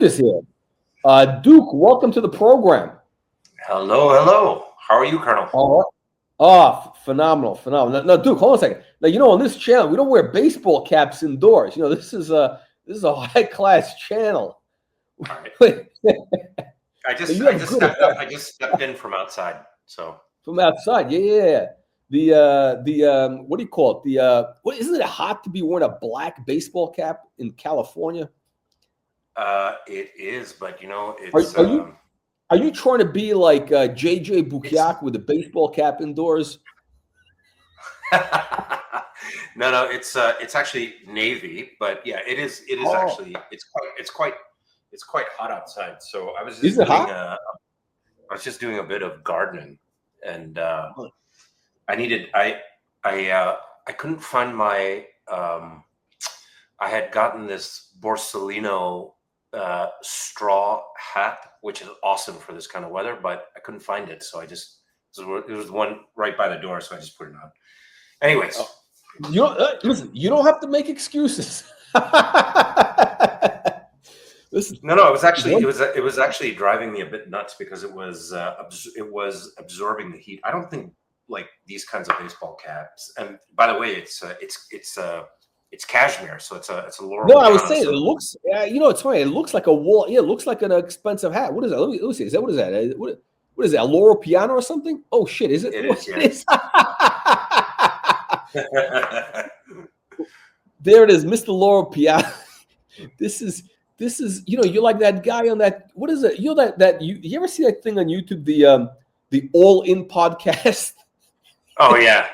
Is here. Duke, welcome to the program. Hello, hello. How are you, Colonel? Phenomenal. Now, Duke, hold on a second. Now, on this channel, we don't wear baseball caps indoors. This is a high class channel. All right. I just stepped in from outside. So from outside, yeah. The what do you call it? What isn't it hot to be wearing a black baseball cap in California? It is, but it's. Are you trying to be like JJ Bukiak with a baseball cap indoors? No, it's actually navy, but yeah, it is actually it's quite hot outside. So I was just doing a bit of gardening, and I couldn't find my I had gotten this Borsalino straw hat, which is awesome for this kind of weather, but I couldn't find it, so it was the one right by the door, so I just put it on. Anyways, listen, you don't have to make excuses. Listen, no, it was actually driving me a bit nuts because it was absorbing the heat. I don't think like these kinds of baseball caps. And by the way, it's cashmere, so it's a Laurel. No, I was saying it looks. It's funny. It looks like a wool. Yeah, it looks like an expensive hat. What is that? Let me see. What is that? What is that? A Laurel Piano or something? Oh shit! Is it? It is. Yeah. It is. There it is, Mr. Laurel Piano. This is. You're like that guy on that. What is it? You ever see that thing on YouTube? The All In podcast. Oh yeah,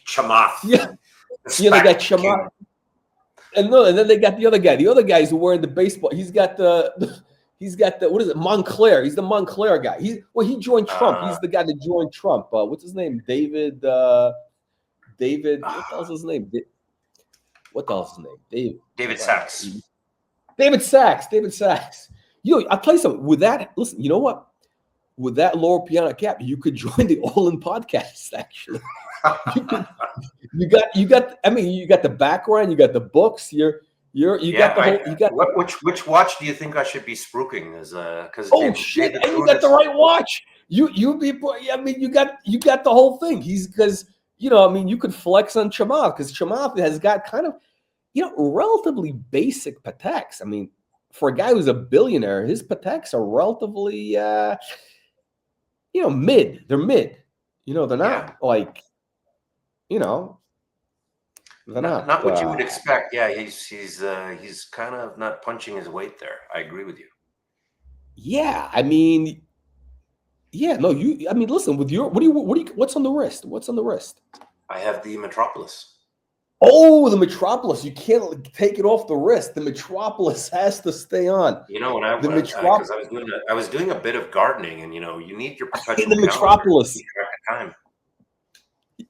Chamath. Yeah. They got Chamath. And then they got the other guy. The other guy's who wearing the baseball. He's got the what is it? Montclair. He's the Montclair guy. He joined Trump. He's the guy that joined Trump. What's his name? David. What the hell's his name? What the hell's his name? David Sachs. David Sachs. I'll tell you something. With that, listen, you know what? With that Laurel Piano cap, you could join the All In podcast, actually. You got the background, you got the books, you got the whole. Which watch do you think I should be spruiking? Because shit, and you got the right watch. You got the whole thing. You could flex on Chamath because Chamath has got kind of relatively basic Pateks. I mean, for a guy who's a billionaire, his Pateks are relatively mid. They're mid. They're not like. They're not what you would expect. Yeah, he's kind of not punching his weight there. I agree with you. Yeah, listen, with your what's on the wrist? What's on the wrist? I have the Metropolis. Oh, the Metropolis. You can't take it off the wrist. The Metropolis has to stay on. When I was doing a bit of gardening, and you need your perpetual the Metropolis. To keep track of time.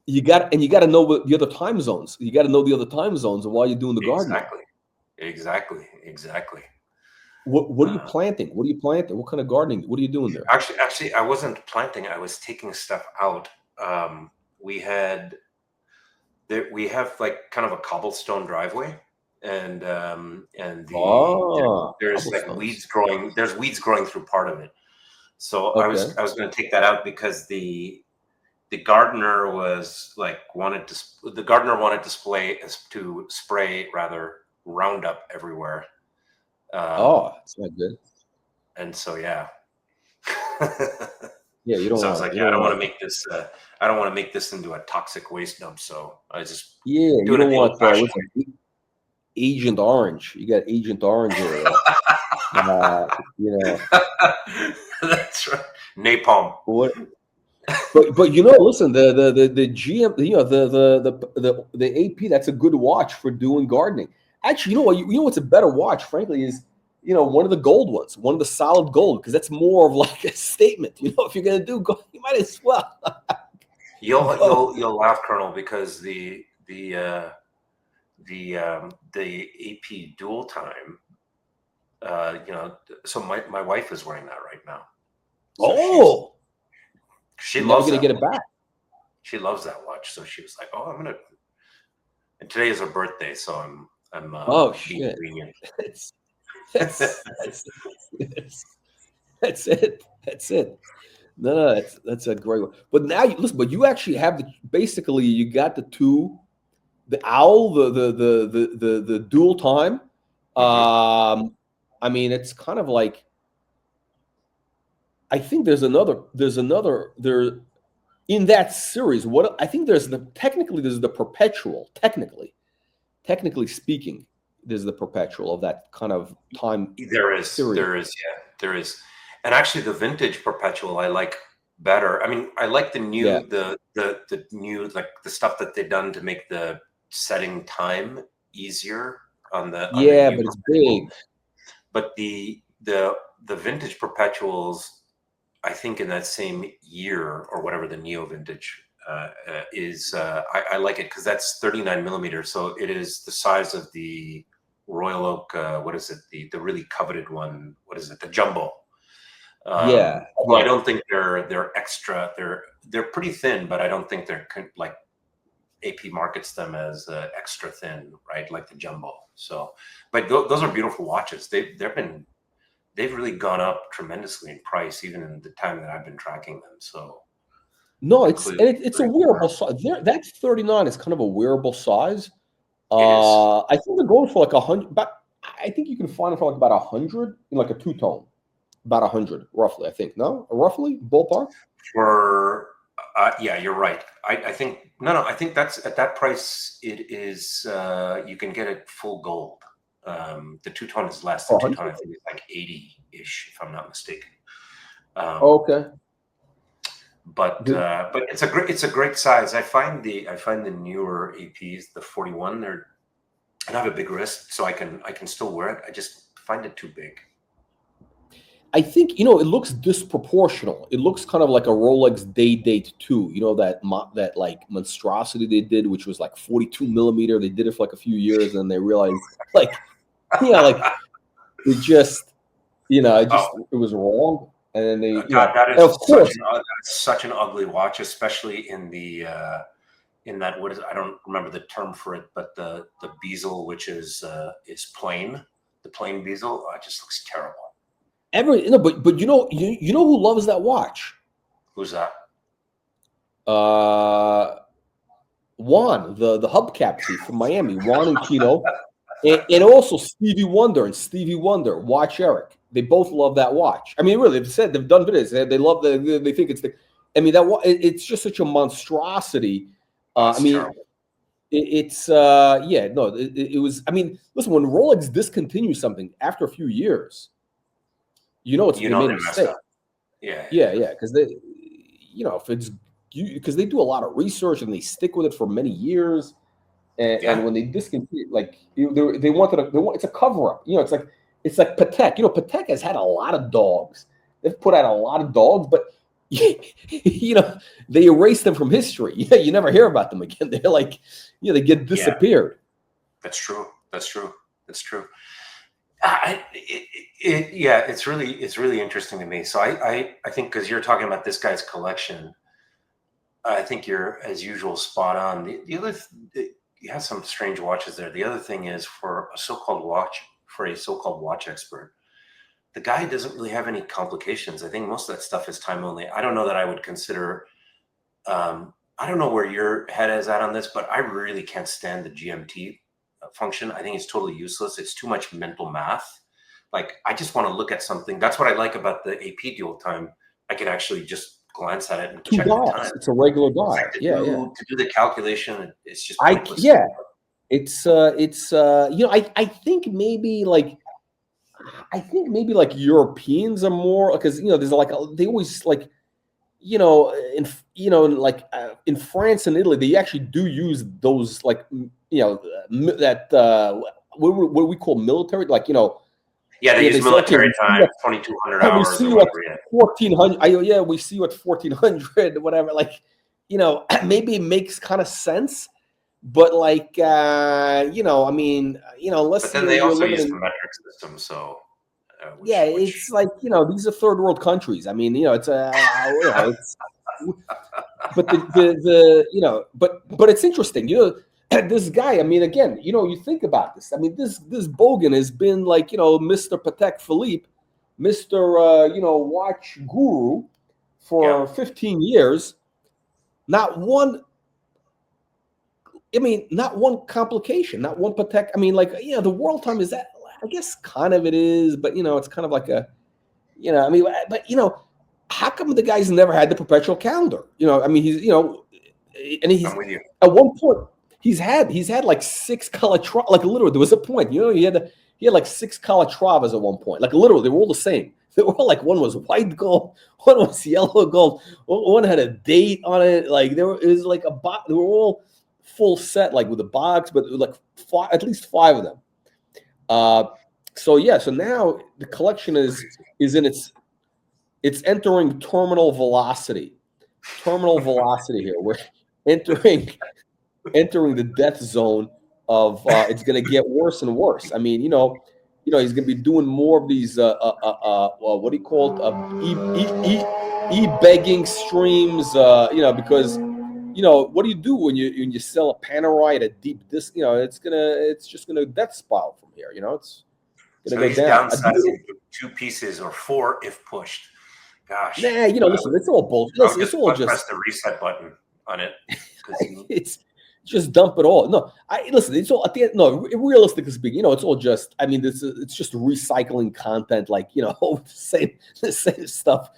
You got to know the other time zones. You got to know the other time zones while you're doing the gardening. Exactly. What are you planting? What are you planting? What kind of gardening? What are you doing there? Actually, I wasn't planting. I was taking stuff out. We have like kind of a cobblestone driveway, and there's like weeds growing. There's weeds growing through part of it. So I was going to take that out because the gardener wanted to spray rather Roundup everywhere. That's not good. And so yeah. Yeah, you don't. So I was like, I don't want to make this. I don't want to make this into a toxic waste dump. So I just you don't want Agent Orange. You got Agent Orange here. That's right. Napalm. What? But listen, the GM, the AP, that's a good watch for doing gardening. Actually, what's a better watch, frankly, is one of the gold ones, one of the solid gold, because that's more of like a statement. If you're gonna do gold, you might as well. You'll laugh, Colonel, because the AP dual time. So my wife is wearing that right now. So she loves gonna get it back. She loves that watch, so she was like, "Oh, I'm gonna." And today is her birthday, so I'm. Oh shit! That's it. That's it. No, that's a great one. But now you listen. But you actually have basically you got the two, the owl, the dual time. I mean, it's kind of like I think there's another there in that series. What I think there's the perpetual. Technically speaking, there's the perpetual of that kind of time. There is, and actually the vintage perpetual I like better. I mean, I like the new, the new, like the stuff that they've done to make the setting time easier on the but it's big. But the vintage perpetuals, I think in that same year or whatever the neo vintage is, I like it because that's 39 millimeters, so it is the size of the Royal Oak. What is it? The really coveted one. What is it? The jumbo. I don't think they're extra. They're pretty thin, but I don't think they're like AP markets them as extra thin, right? Like the jumbo. So, but those are beautiful watches. They've really gone up tremendously in price, even in the time that I've been tracking them. So, no, it's a wearable size. That 39 is kind of a wearable size. I think they're going for like 100, but I think you can find it for like about 100 in like a two-tone. About 100, roughly, I think. No? Roughly? Ballpark? For, yeah, you're right. I think, no, I think that's, at that price, it is, you can get it full gold. The two-tone is less. The two-tone, I think, is like 80-ish, if I'm not mistaken. Okay. But it's a great size. I find the newer APs, the 41, I have a big wrist, so I can still wear it. I just find it too big. I think, it looks disproportional. It looks kind of like a Rolex Day-Date 2. You know, that like monstrosity they did, which was like 42 millimeter. They did it for like a few years, and they realized like it just, it was wrong. And then they, that is such an ugly watch, especially in the in that, what is it? I don't remember the term for it, but the bezel, which is plain, the plain bezel, it just looks terrible. But you know who loves that watch? Who's that? Juan, the hubcap chief from Miami, Juan and Kino, and also Stevie Wonder, Watch Eric. They both love that watch. I mean, really, they've done videos. They love they think it's it's just such a monstrosity. I mean, terrible. It was. I mean, listen, when Rolex discontinues something after a few years, it's they made a mistake. Yeah, because they, if it's because they do a lot of research and they stick with it for many years, and when they discontinue, like they wanted it's a cover up. It's like Patek. Patek has had a lot of dogs. They've put out a lot of dogs, but they erase them from history. You never hear about them again. They're like, they get disappeared. That's true. It's really interesting to me. So I think, because you're talking about this guy's collection, I think you're, as usual, spot on. The other, you have some strange watches there. The other thing is, for a so-called watch expert, the guy doesn't really have any complications. I think most of that stuff is time only. I don't know that I would consider, I don't know where your head is at on this, but I really can't stand the GMT function. I think it's totally useless. It's too much mental math. Like, I just want to look at something. That's what I like about the AP dual time. I can actually just glance at it and check the time. It's a regular dial. To do the calculation, it's just pointless. I think maybe like Europeans are more, because there's like they always like in France and Italy, they actually do use those, like that what we call military, like they use military time, 2,200 hours. We see you at 1,400. We see you at 1,400, whatever. Like, maybe it makes kind of sense, but like, I mean, unless. But then they also use the metric system, so. It's like, these are third world countries. I mean, it's it's. But but it's interesting. this guy, I mean, again, you know, you think about this. I mean, this Bogan has been like, you know, Mr. Patek Philippe, Mr. You know, watch guru for 15 years. Not one, I mean, not one complication, not one Patek. I mean, like, you know, the world time is that, I guess kind of it is, but, you know, it's kind of like a, you know, I mean, but, you know, how come the guy's never had the perpetual calendar? You know, I mean, he's, you know, and he's, I'm with you. At one point, he's had like 6 Calatrava, like literally, there was a point, you know, he had like 6 Calatravas at one point, like literally, they were all the same. They were all like, one was white gold, one was yellow gold, one had a date on it, like it was like a box. They were all full set, like with a box, but like at least 5 of them. So yeah, so now the collection is in it's entering terminal velocity. Terminal velocity here. We're entering the death zone of it's going to get worse and worse. I mean, you know, he's going to be doing more of these what do you call it? E-begging streams, you know, because you know, what do you do when you sell a Panerai at a deep disc? You know, it's just gonna death spiral from here. You know, it's gonna go down. Downsizing to 2 pieces or 4 if pushed. Gosh. Nah, you know, listen, it's all bullshit. Listen, it's all just press the reset button on it. It's just dump it all. No, listen. It's all at the end. No, realistically speaking, you know, it's all just. I mean, it's just recycling content. Like, you know, the same stuff.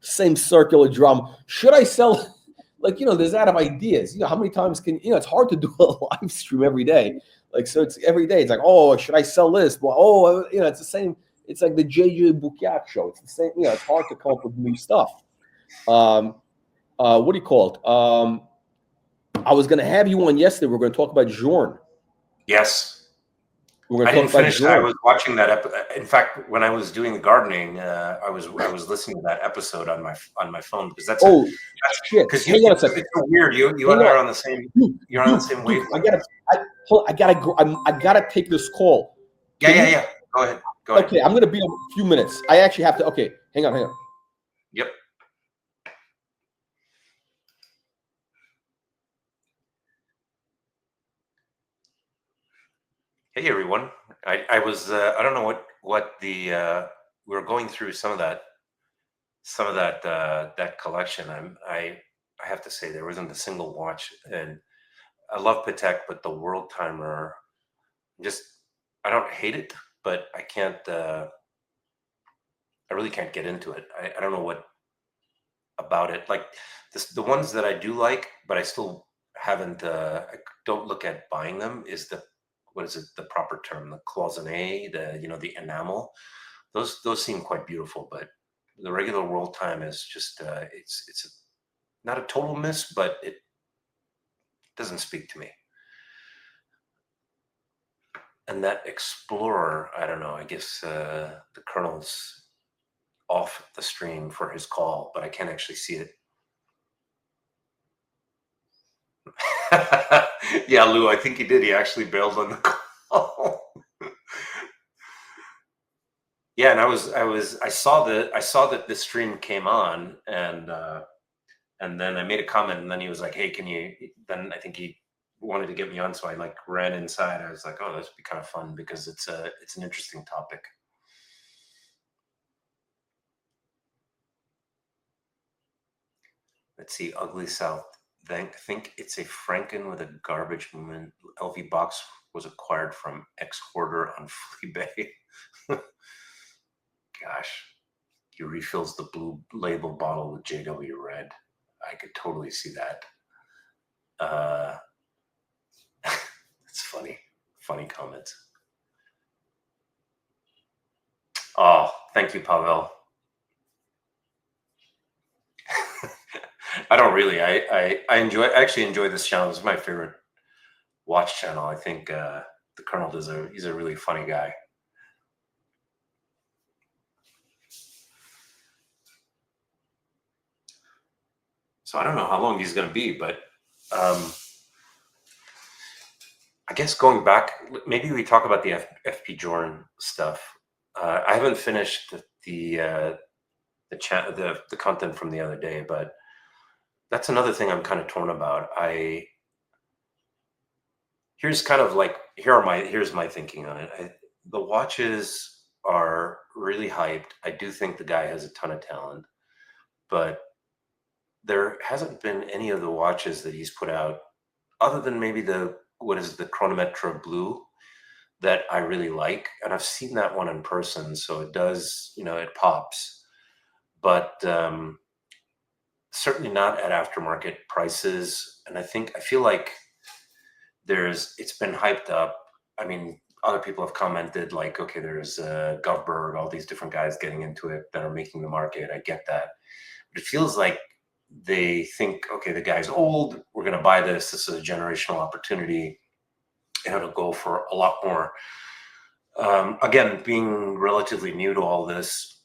Same circular drum. Should I sell? Like, you know, there's out of ideas. You know, how many times can you know? It's hard to do a live stream every day. Like, so it's every day. It's like, oh, should I sell this? Well, oh, you know, it's the same. It's like the JJ Bukiak show. It's the same. You know, it's hard to come up with new stuff. What do you call it? I was going to have you on yesterday. We're going to talk about Journe. Yes. We're going to I didn't finish that. I was watching that. In fact, when I was doing the gardening, I was listening to that episode on my phone because that's shit. Because it's so weird. You and I are on the same. You're on the same wavelength. I gotta take this call. Yeah. Go ahead. Okay, I'm gonna be in a few minutes. I actually have to. Okay, hang on. Yep. Hey everyone. I was I don't know what the we were going through some of that that collection. I have to say there wasn't a single watch, and I love Patek, but the World Timer, I don't hate it, but I can't I really can't get into it. I don't know what about it. Like the ones that I do like, but I still haven't I don't look at buying them is what is it, the proper term, the cloisonné, the enamel. Those seem quite beautiful, but the regular World Time is just it's not a total miss, but it doesn't speak to me. And that Explorer, I don't know, I guess the Colonel's off the stream for his call, but I can't actually see it. Yeah, Lou, I think he did. He actually bailed on the call. Yeah, and I saw that this stream came on, and then I made a comment, and then he was like, "Hey, can you?" Then I think he wanted to get me on, so I like ran inside. I was like, "Oh, this would be kind of fun because it's an interesting topic." Let's see, Ugly South. Think it's a Franken with a garbage movement. LV box was acquired from ex-hoarder on Fleabay. Gosh, he refills the blue label bottle with JW Red. I could totally see that. It's funny comments. Oh, thank you, Pavel. I don't really. I actually enjoy this channel. It's my favorite watch channel. I think the Colonel he's a really funny guy. So I don't know how long he's going to be, but I guess going back, maybe we talk about the FP Journe stuff. I haven't finished the content from the other day, but that's another thing I'm kind of torn about. I here's kind of like, here's my thinking on it. The watches are really hyped. I do think the guy has a ton of talent, but there hasn't been any of the watches that he's put out, other than maybe the Chronometra Blue, that I really like. And I've seen that one in person, so it does, it pops. But certainly not at aftermarket prices. And I feel like it's been hyped up. I mean, other people have commented like, okay, there's Govberg, all these different guys getting into it that are making the market. I get that. But it feels like they think, okay, the guy's old, we're going to buy this. This is a generational opportunity, and it'll go for a lot more. Again, being relatively new to all this,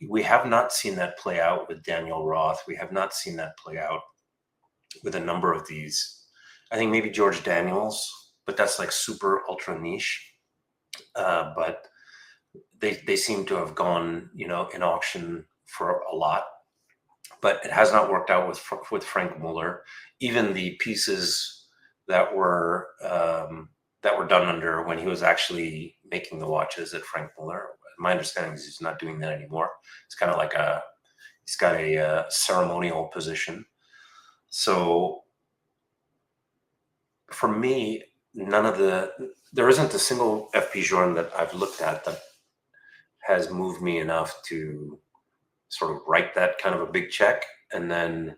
we have not seen that play out with Daniel Roth. We have not seen that play out with a number of these. I think maybe George Daniels, but that's like super ultra niche. But they seem to have gone, in auction for a lot. But it has not worked out with Frank Muller. Even the pieces that were done under when he was actually making the watches at Frank Muller, my understanding is he's not doing that anymore. It's kind of like he's got a ceremonial position. So for me, there isn't a single FP Journe that I've looked at that has moved me enough to sort of write that kind of a big check. And then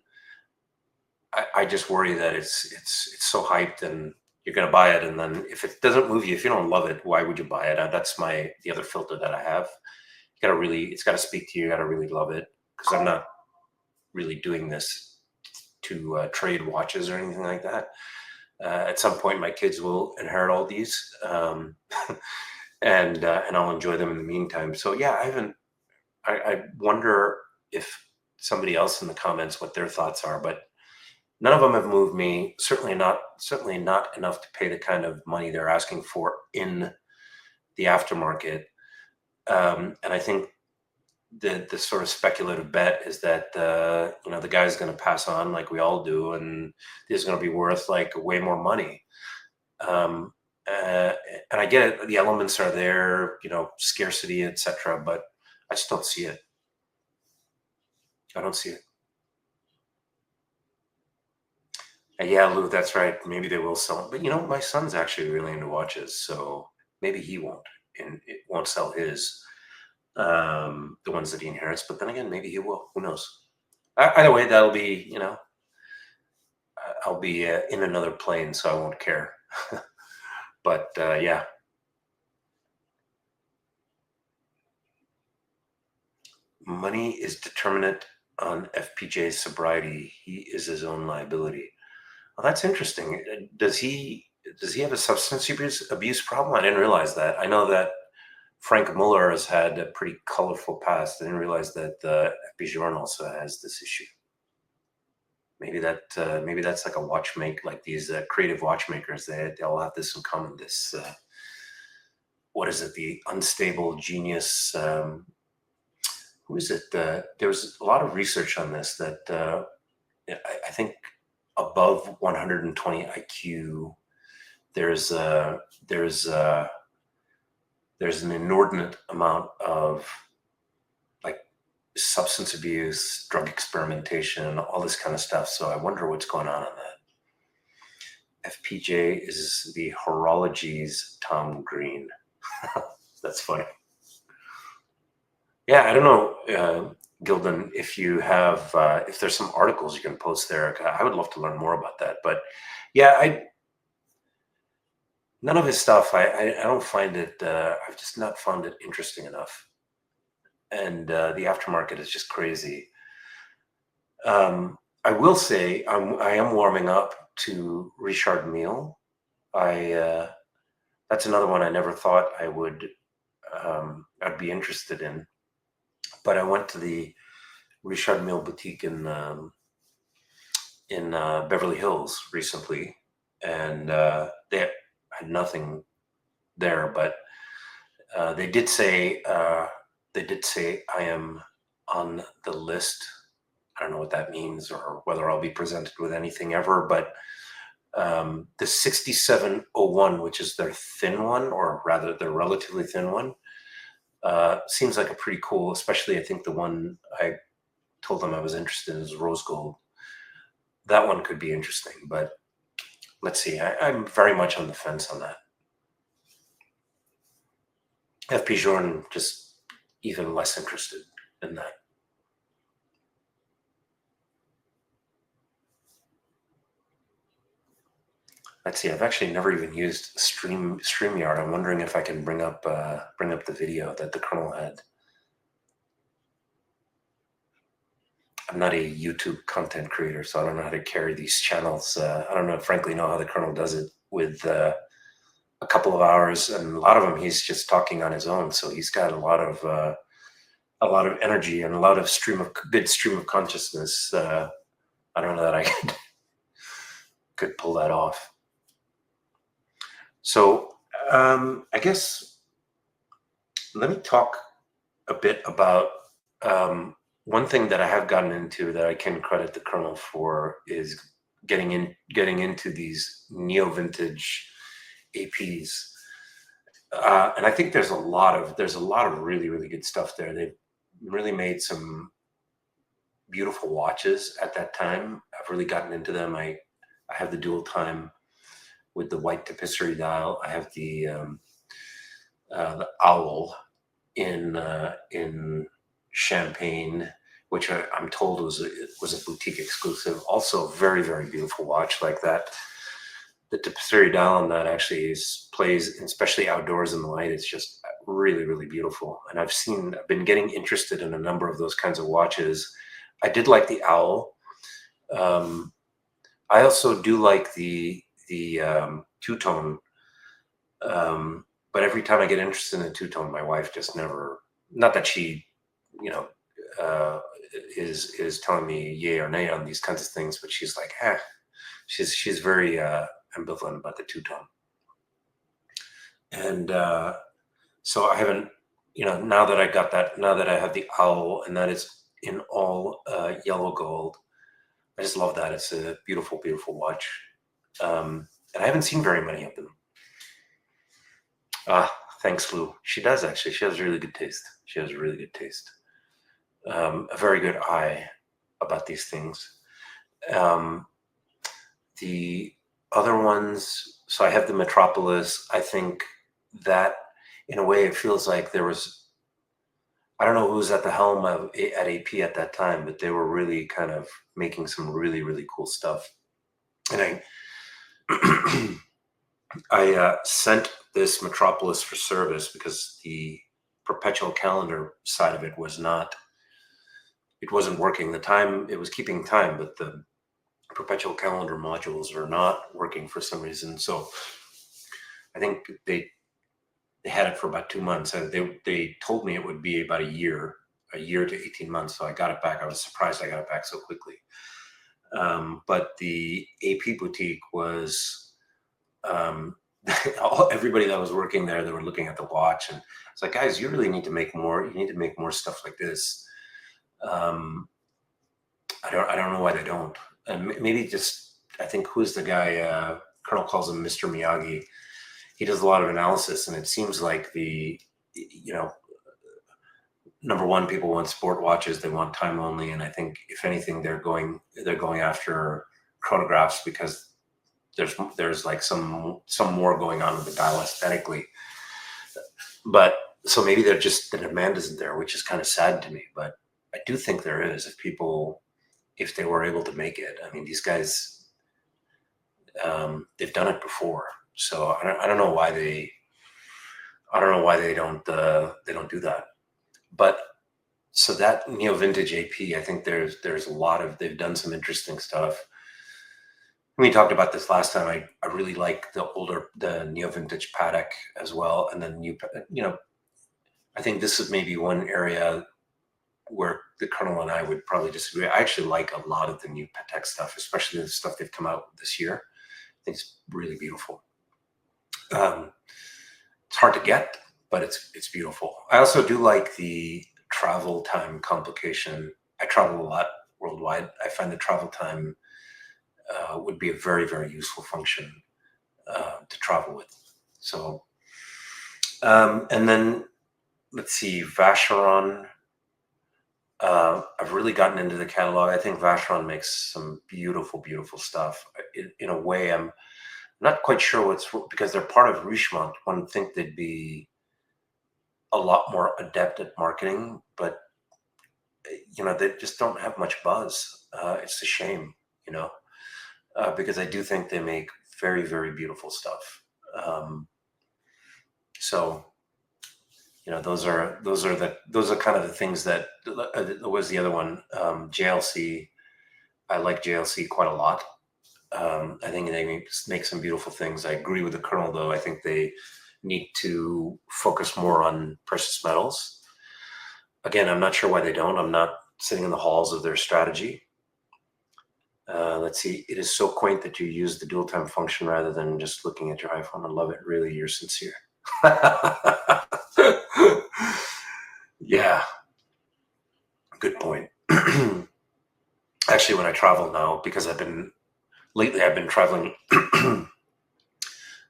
I just worry that it's so hyped and you're going to buy it. And then if it doesn't move you, if you don't love it, why would you buy it? That's the other filter that I have. It's got to speak to you. You got to really love it, because I'm not really doing this to trade watches or anything like that. At some point, my kids will inherit all these, and I'll enjoy them in the meantime. So yeah, I wonder if somebody else in the comments what their thoughts are, but none of them have moved me. Certainly not enough to pay the kind of money they're asking for in the aftermarket. And I think the sort of speculative bet is that the guy's going to pass on like we all do, and this is going to be worth like way more money. And I get it; the elements are there, scarcity, etc. But I just don't see it. I don't see it. Yeah, Lou, that's right. Maybe they will sell it. But my son's actually really into watches, so maybe he won't, and it won't sell his, the ones that he inherits. But then again, maybe he will. Who knows? Either way, that'll be, I'll be in another plane, so I won't care. But yeah. Money is determinant on FPJ's sobriety. He is his own liability. Well, that's interesting. Does he have a substance abuse problem? I didn't realize that. I know that Frank Muller has had a pretty colorful past. I didn't realize that FP Journe also has this issue. Maybe that's like a watchmaker, like these creative watchmakers. They all have this in common. This what is it? The unstable genius. Who is it? There was a lot of research on this that I think above 120 IQ, there's an inordinate amount of like substance abuse, drug experimentation, all this kind of stuff. So I wonder what's going on that. FPJ is the horology's Tom Green. That's funny. Yeah, I don't know, Gildan, if you have, if there's some articles you can post there. I would love to learn more about that. But yeah, none of his stuff, I don't find it, I've just not found it interesting enough. And the aftermarket is just crazy. I will say I am warming up to Richard Mille. That's another one I never thought I'd be interested in. But I went to the Richard Mille boutique in Beverly Hills recently, and they had nothing there. But they did say I am on the list. I don't know what that means or whether I'll be presented with anything ever, but The 6701, which is their thin one, or rather their relatively thin one, seems like a pretty cool, especially I think the one I told them I was interested in is rose gold. That one could be interesting, but let's see. I'm very much on the fence on that. FP Journe, just even less interested in that. Let's see. I've actually never even used StreamYard. I'm wondering if I can bring up the video that the Colonel had. I'm not a YouTube content creator, so I don't know how to carry these channels. I don't know, frankly, know how the Colonel does it with a couple of hours, and a lot of them he's just talking on his own. So he's got a lot of energy and a lot of good stream of consciousness. I don't know that I could pull that off. So I guess let me talk a bit about one thing that I have gotten into that I can credit the Colonel for is getting into these neo-vintage APs, and I think there's a lot of really, really good stuff there. They've really made some beautiful watches at that time. I've really gotten into them. I have the dual time with the white tapisserie dial. I have the owl in champagne, which I'm told was a boutique exclusive. Also, very, very beautiful watch like that. The tapisserie dial on that actually plays, especially outdoors in the light. It's just really, really beautiful. And I've been getting interested in a number of those kinds of watches. I did like the owl. I also do like the two-tone, but every time I get interested in a two-tone, my wife just never, not that she, is telling me yay or nay on these kinds of things, but she's like, she's very ambivalent about the two-tone. And so I haven't, now that I have the owl and that it's in all yellow gold, I just love that. It's a beautiful, beautiful watch. And I haven't seen very many of them. Thanks, Lou. She does, actually. She has really good taste. She has really good taste. A very good eye about these things. The other ones, so I have the Metropolis. I think that, in a way, it feels like there was, I don't know who was at the helm at AP at that time, but they were really kind of making some really, really cool stuff. And I sent this Metropolis for service because the perpetual calendar side of it wasn't working. The time, it was keeping time, but the perpetual calendar modules are not working for some reason. So I think they had it for about 2 months. They told me it would be about a year to 18 months. So I got it back. I was surprised I got it back so quickly. But the AP boutique was, everybody that was working there, they were looking at the watch, and it's like, guys, you really need to make more. You need to make more stuff like this. I don't know why they don't. And maybe just, I think, who's the guy? Colonel calls him Mr. Miyagi. He does a lot of analysis, and it seems like number one, people want sport watches. They want time only, and I think if anything, they're going after chronographs because there's like some more going on with the dial aesthetically. But so maybe the demand isn't there, which is kind of sad to me. But I do think there is, if they were able to make it. I mean, these guys, they've done it before, so I don't know why they don't do that. But so that neo-vintage AP, I think there's a lot of, they've done some interesting stuff. We talked about this last time. I really like the neo-vintage Patek as well, and then I think this is maybe one area where the Colonel and I would probably disagree. I actually like a lot of the new Patek stuff, especially the stuff they've come out this year. I think it's really beautiful. It's hard to get, but it's beautiful. I also do like the travel time complication. I travel a lot worldwide. I find the travel time would be a very, very useful function to travel with. So, and then let's see, Vacheron. I've really gotten into the catalog. I think Vacheron makes some beautiful, beautiful stuff. In a way, I'm not quite sure what's, because they're part of Richemont. One would think they'd be a lot more adept at marketing, but they just don't have much buzz. It's a shame, because I do think they make very, very beautiful stuff. So, those are kind of the things that was the other one. JLC, I like JLC quite a lot. I think they make some beautiful things. I agree with the Colonel, though. I think they need to focus more on precious metals. Again, I'm not sure why they don't. I'm not sitting in the halls of their strategy. Let's see. It is so quaint that you use the dual time function rather than just looking at your iPhone. I love it. Really, you're sincere. Yeah. Good point. Actually, when I travel now, because lately I've been traveling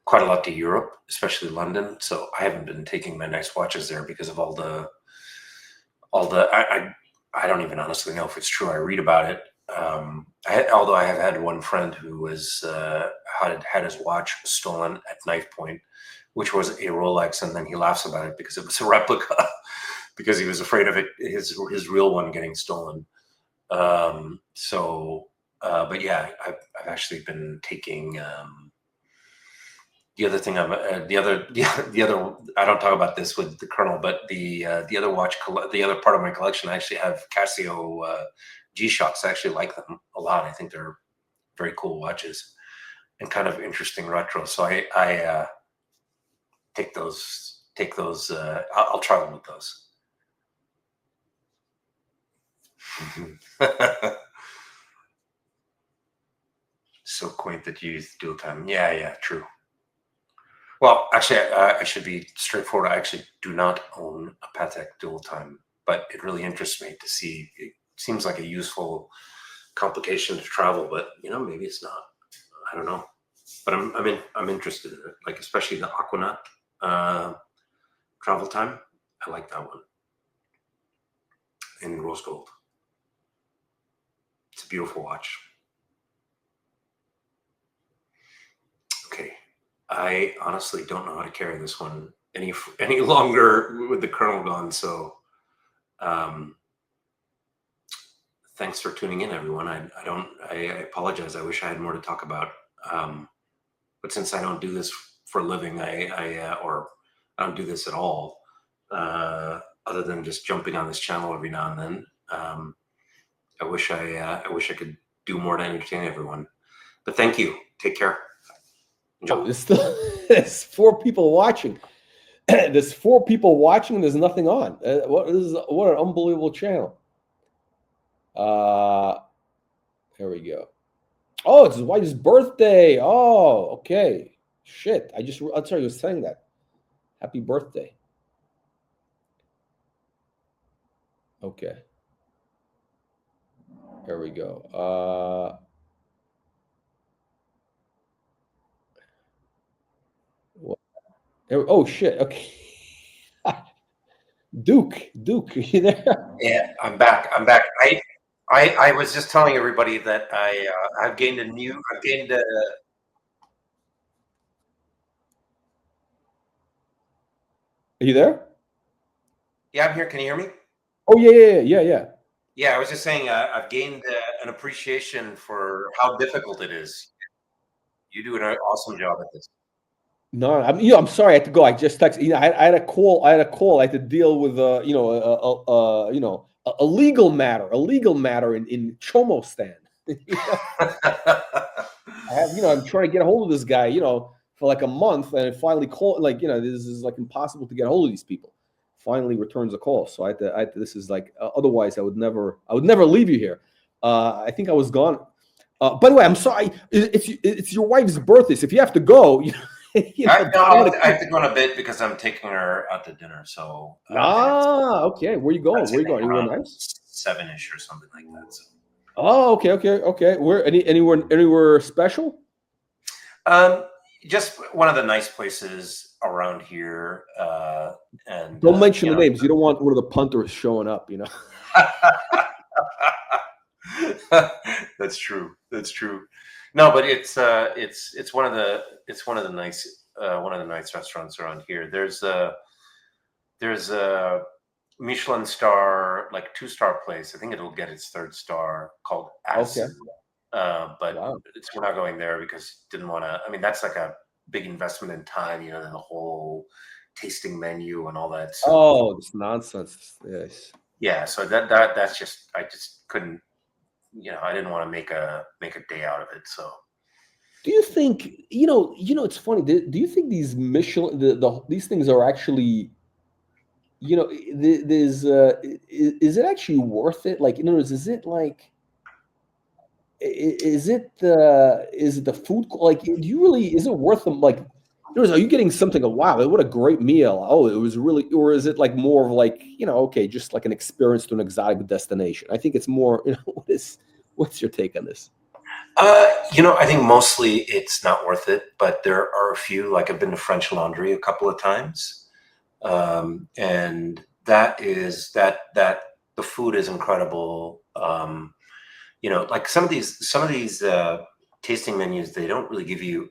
quite a lot to Europe, especially London. So I haven't been taking my nice watches there because of all the I don't even honestly know if it's true. I read about it. Although I have had one friend who was had his watch stolen at knife point, which was a Rolex, and then he laughs about it because it was a replica, because he was afraid of his real one getting stolen. But yeah, I've actually been taking the other thing. The other. I don't talk about this with the Colonel, but the other the other part of my collection, I actually have Casio G-Shocks. I actually like them a lot. I think they're very cool watches and kind of interesting retro. So I take those. I'll travel with those. So quaint that you use dual time. Yeah, true. Well, actually, I should be straightforward. I actually do not own a Patek dual time, but it really interests me to see. It seems like a useful complication to travel, but maybe it's not. I don't know. But I'm interested in it, like especially the Aquanaut travel time. I like that one in rose gold. It's a beautiful watch. Okay, I honestly don't know how to carry this one any longer with the Colonel gone. So, thanks for tuning in, everyone. I apologize. I wish I had more to talk about. But since I don't do this for a living, I don't do this at all, other than just jumping on this channel every now and then. I wish I could do more to entertain everyone. But thank you. Take care. Oh, there's 4 people watching. There's 4 people watching. There's nothing on. What an unbelievable channel. There we go. Oh, it's his wife's birthday. Oh, okay. Shit. I'm sorry, you were saying that. Happy birthday. Okay. There we go. Oh shit. Okay. Duke, are you there? Yeah, I'm back. I was just telling everybody that I've gained a. Are you there? Yeah, I'm here. Can you hear me? Oh yeah. Yeah, I was just saying I've gained an appreciation for how difficult it is. You do an awesome job at this. No, I'm sorry. I had to go. I just texted. I had a call. I had to deal with a legal matter in Chomostan. I'm trying to get a hold of this guy, for like a month, and it finally called. Like, this is like impossible to get a hold of these people. Finally returns a call. So I had to. This is like otherwise I would never leave you here. I think I was gone. By the way, I'm sorry. It's your wife's birthday. So if you have to go, I have to go in a bit because I'm taking her out to dinner. So okay. Where you going? Are you going nice? 7-ish or something like that. So. Oh, okay. Where anywhere special? Just one of the nice places around here, and Don't mention the names. You don't want one of the punters showing up. That's true. That's true. No, but it's one of the nice restaurants around here. There's a Michelin star, like 2-star place. I think it'll get its 3rd star, called Okay. But Wow. we're not going there because didn't want to. I mean, that's like a big investment in time, and the whole tasting menu and all that. So, Oh, this nonsense. Yes. yeah. So that's just, I just couldn't. I didn't want to make a day out of it. So. Do you think it's funny? Do you think these Michelin these things are actually there's is it actually worth it? Like, in other words, is it like is it the food, like, do you really, is it worth them, like, in other words, are you getting something, wow, what a great meal, oh, it was really, or is it like more of like, okay, just like an experience to an exotic destination? I think it's more, what's your take on this? I think mostly it's not worth it, but there are a few, like I've been to French Laundry a couple of times. And that is that the food is incredible. Like some of these tasting menus, they don't give you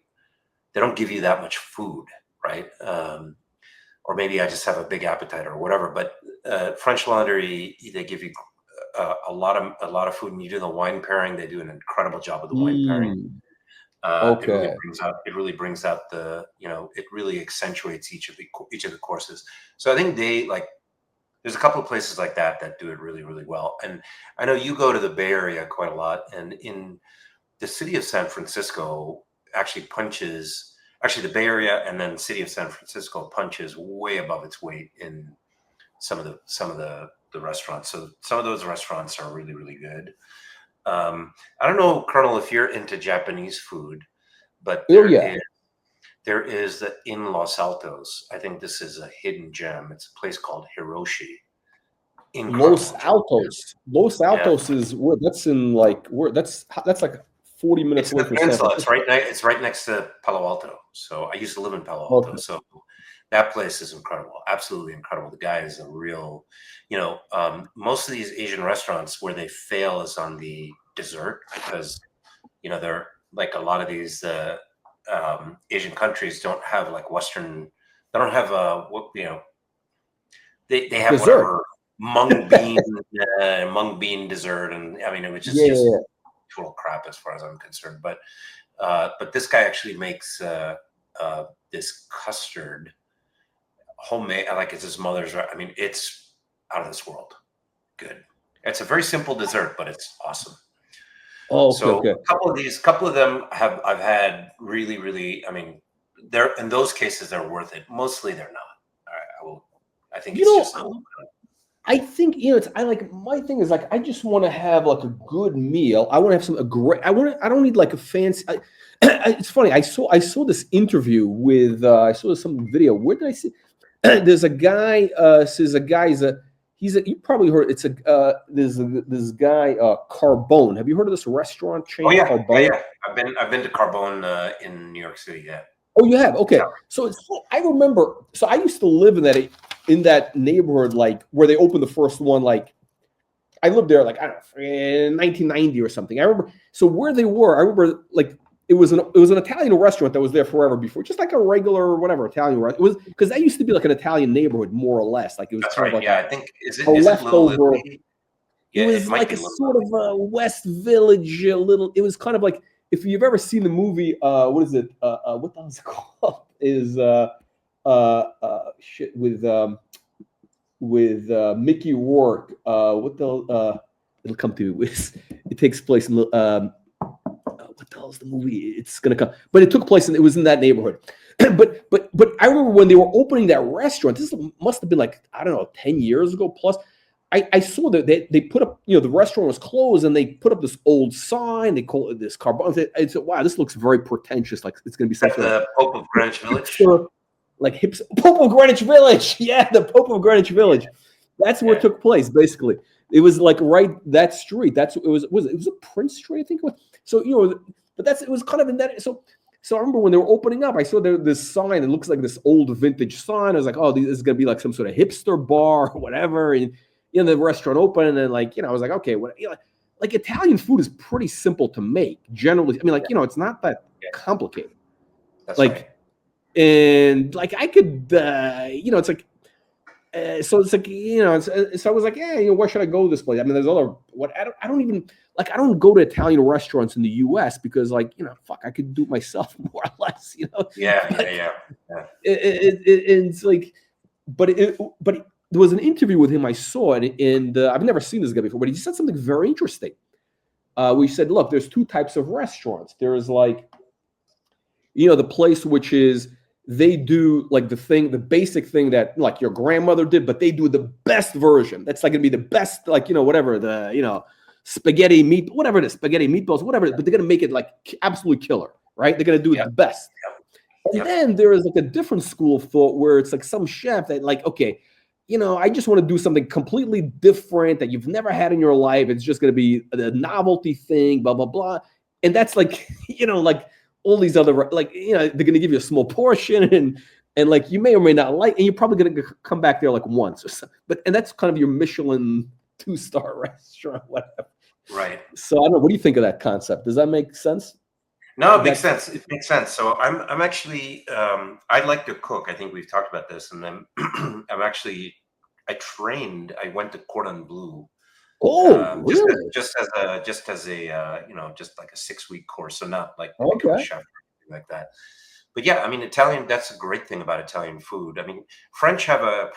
that much food, right? Or maybe I just have a big appetite or whatever. But French Laundry, they give you a lot of food, and you do the wine pairing. They do an incredible job with the wine pairing. Okay. It really brings out the, it really accentuates each of the courses. So I think there's a couple of places like that do it really, really well. And I know you go to the Bay Area quite a lot, and in the city of San Francisco actually the Bay Area and then the city of San Francisco punches way above its weight in some of the restaurants. So some of those restaurants are really, really good. I don't know, Colonel, if you're into Japanese food, but there is that in Los Altos. I think this is a hidden gem. It's a place called Hiroshi. Los Altos. Los Altos is where, that's in like, that's like 40 minutes away from San Francisco. It's right next to Palo Alto. So I used to live in Palo Alto. So that place is incredible, absolutely incredible. The guy is a real, most of these Asian restaurants where they fail is on the dessert, because, they're like, a lot of these Asian countries don't have like Western, they don't have they have dessert. Whatever mung bean dessert, and I mean, it was just total crap as far as I'm concerned. But this guy actually makes this custard homemade, like it's his mother's. I mean, it's out of this world good. It's a very simple dessert, but it's awesome. Okay. A couple of them I've had really, really. I mean, they're, in those cases they're worth it. Mostly they're not. I think it's just. I think my thing is like, I just want to have like a good meal. I want to have I don't need like a fancy. It's funny. I saw this interview with I saw some video. Where did I see? There's a guy. You probably heard. It's there's this guy Carbone. Have you heard of this restaurant chain? Oh yeah, Carbone? Yeah. I've been to Carbone in New York City. Yeah. Oh, you have? Okay. So I remember. So I used to live in that neighborhood, like where they opened the first one. Like I lived there, like, I don't know, in 1990 or something. I remember. So where they were, I remember, like, it was an Italian restaurant that was there forever before, just like a regular whatever Italian restaurant. It was, because that used to be like an Italian neighborhood, more or less. Like it was kind of like I think is it leftover. It was like a sort of a West Village, It was kind of like, if you've ever seen the movie, what is it? What the hell is it called? Is shit with Mickey Rourke. What the it'll come to me. It takes place in what the hell is the movie? It's gonna come, but it took place it was in that neighborhood. but I remember when they were opening that restaurant. This must have been like, I don't know, 10 years ago plus. I saw that they put up, the restaurant was closed, and they put up this old sign. They call it this Carbone. I said, wow, this looks very pretentious. Like it's going to be something. The Pope of Greenwich Village. Like Pope of Greenwich Village. Yeah, the Pope of Greenwich Village. That's where it took place, basically. It was like right that street. That's it was a Prince Street, I think it was. So but it was kind of in that. So I remember when they were opening up, I saw this sign. It looks like this old vintage sign. I was like, oh, this is gonna be like some sort of hipster bar or whatever. And the restaurant opened, and like I was like, okay, what? Like Italian food is pretty simple to make generally. I mean, like it's not that complicated. That's right. And like I could, it's like. So it's like so I was like, yeah, where should I go to this place? I mean, there's other I don't even like I don't go to Italian restaurants in the U.S. because like fuck, I could do it myself more or less, Yeah. It's like, but there was an interview with him I saw, and I've never seen this guy before, but he said something very interesting. We said, look, there's two types of restaurants. There's like, the place which is. They do like the basic thing that like your grandmother did, but they do the best version. That's like gonna be the best, like whatever the spaghetti meat, whatever it is, spaghetti meatballs, whatever. But they're gonna make it like absolutely killer, right? They're gonna do it the best. And then there is like a different school of thought where it's like some chef that like, okay, I just want to do something completely different that you've never had in your life. It's just gonna be a novelty thing, blah blah blah. And that's like like. All these other like they're gonna give you a small portion and like you may or may not like, and you're probably gonna come back there like once or something. And that's kind of your Michelin 2-star restaurant, whatever. Right. So I don't know. What do you think of that concept? Does that make sense? No, it makes sense. It makes sense. So I'm actually I like to cook. I think we've talked about this, and then I trained. I went to Cordon Bleu. Oh, really? Just as a just like a 6-week course, so not like okay. become a chef or anything like that. But yeah, I mean, Italian. That's a great thing about Italian food. I mean, French have a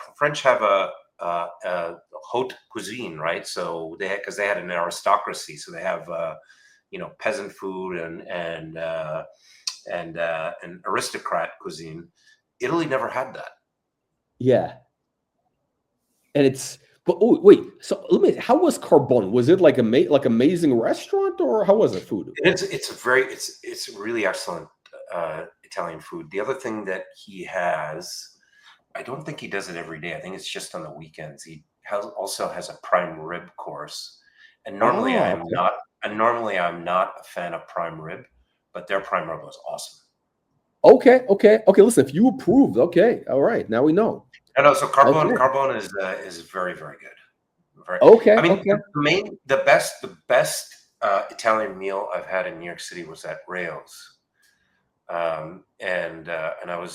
haute cuisine, right? So because they had an aristocracy, so they have peasant food and aristocrat cuisine. Italy never had that. Yeah, and it's. But oh wait, so how was Carbone? Was it like amazing restaurant, or how was the food? It's really excellent Italian food. The other thing that he has, I don't think he does it every day. I think it's just on the weekends. He also has a prime rib course, and normally I'm not a fan of prime rib, but their prime rib was awesome. Okay. Listen, if you approved, okay, all right, now we know. No, so Carbone is very, very good. I mean, the best Italian meal I've had in New York City was at Rao's, and I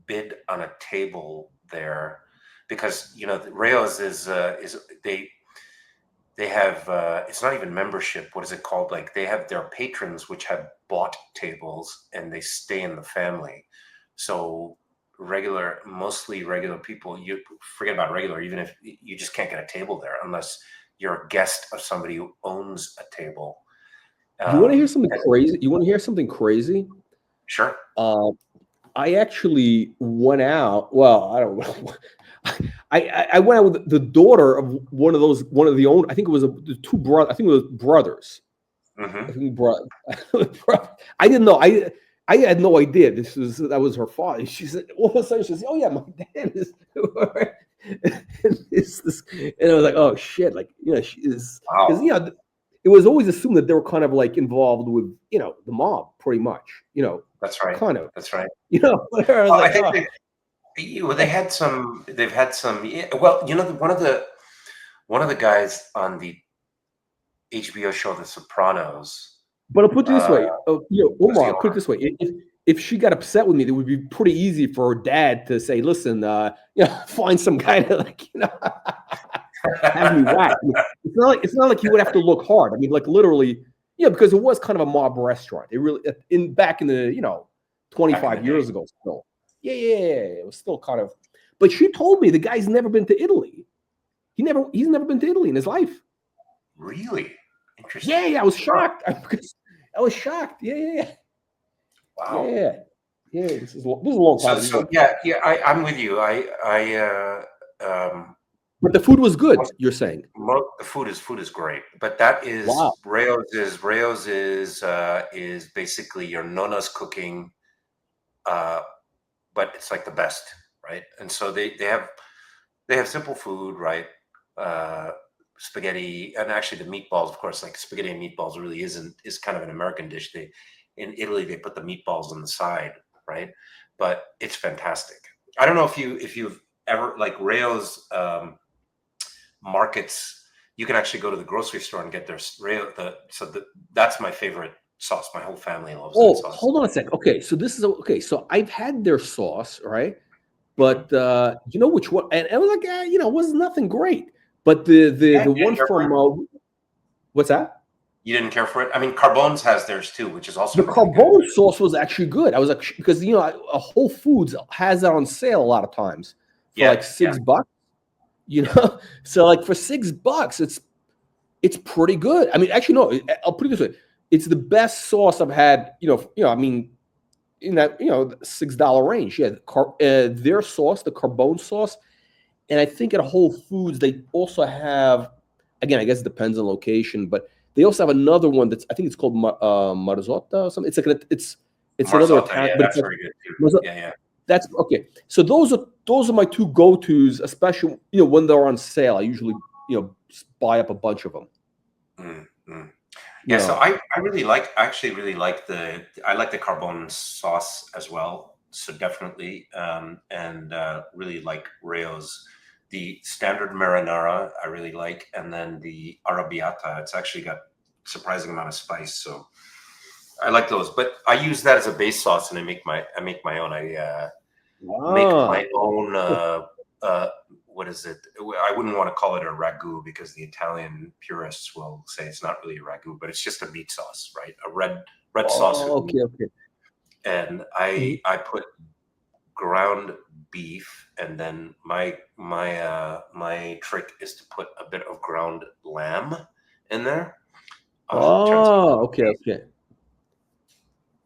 bid on a table there because Rao's is they have it's not even membership. What is it called? Like they have their patrons which have bought tables and they stay in the family, so. Mostly regular people, you forget about regular, even if you just can't get a table there unless you're a guest of somebody who owns a table. You want to hear something crazy? You want to hear something crazy? Sure. I actually went out. Well, I don't know. I went out with the daughter of one of the own. I think it was the two brothers. I think it was brothers. Mm-hmm. I think I didn't know. I had no idea that was her father. She said, all of a sudden, she says, "Oh yeah, my dad is." And I was like, "Oh shit!" Like, she is because it was always assumed that they were kind of like involved with the mob, pretty much. That's right. Kind of. That's right. I think they've had some. Well, one of the guys on the HBO show The Sopranos. But I'll put it this way, Omar. I'll put it this way: if she got upset with me, it would be pretty easy for her dad to say, "Listen, find some guy to have me whacked." It's not like he would have to look hard. I mean, like literally, because it was kind of a mob restaurant. It really back in the 25 years ago. Still, yeah, it was still kind of. But she told me the guy's never been to Italy. He's never been to Italy in his life. Really? Interesting. Yeah, I was shocked. I was shocked. Yeah. Wow. Yeah. This is a long time. So I'm with you. But the food was good. You're saying the food is great, but that is Rao's is basically your nonna's cooking, but it's like the best, right? And so they have simple food, right? spaghetti, and actually the meatballs, of course, like spaghetti and meatballs really is kind of an American dish. In Italy they put the meatballs on the side, right? But it's fantastic. I don't know if you've ever, like Rayo's markets. You can actually go to the grocery store and get their Rayo. That's my favorite sauce. My whole family loves that sauce. Hold on a sec. Okay, so this is okay. So I've had their sauce, right? But you know which one? And I was like, you know, it was nothing great. But the one from what's that? You didn't care for it? I mean, Carbone's has theirs too, which is also the Carbone sauce was actually good. I was like, because you know, a Whole Foods has that on sale a lot of times for like $6. You know, so like for $6, it's pretty good. I mean, actually, no, I'll put it this way: it's the best sauce I've had. You know, I mean, in that $6 range. Yeah, their sauce, the Carbone sauce, and I think at Whole Foods they also have. Again, I guess it depends on location, but they also have another one that's, I think it's called Marzotta or something. It's like it's Marzotta, another Italian, yeah, but that's very good too. Yeah. That's okay. So those are my two go-tos, especially when they're on sale. I usually buy up a bunch of them. Yeah, so I actually really like the Carbone sauce as well. So definitely, and really like Rayo's. The standard marinara I really like, and then the arrabbiata. It's actually got surprising amount of spice, so I like those. But I use that as a base sauce, and I make my own. I make my own. What is it? I wouldn't want to call it a ragu because the Italian purists will say it's not really a ragu, but it's just a meat sauce, right? A red sauce. Okay. And I put ground beef, and then my trick is to put a bit of ground lamb in there. Okay.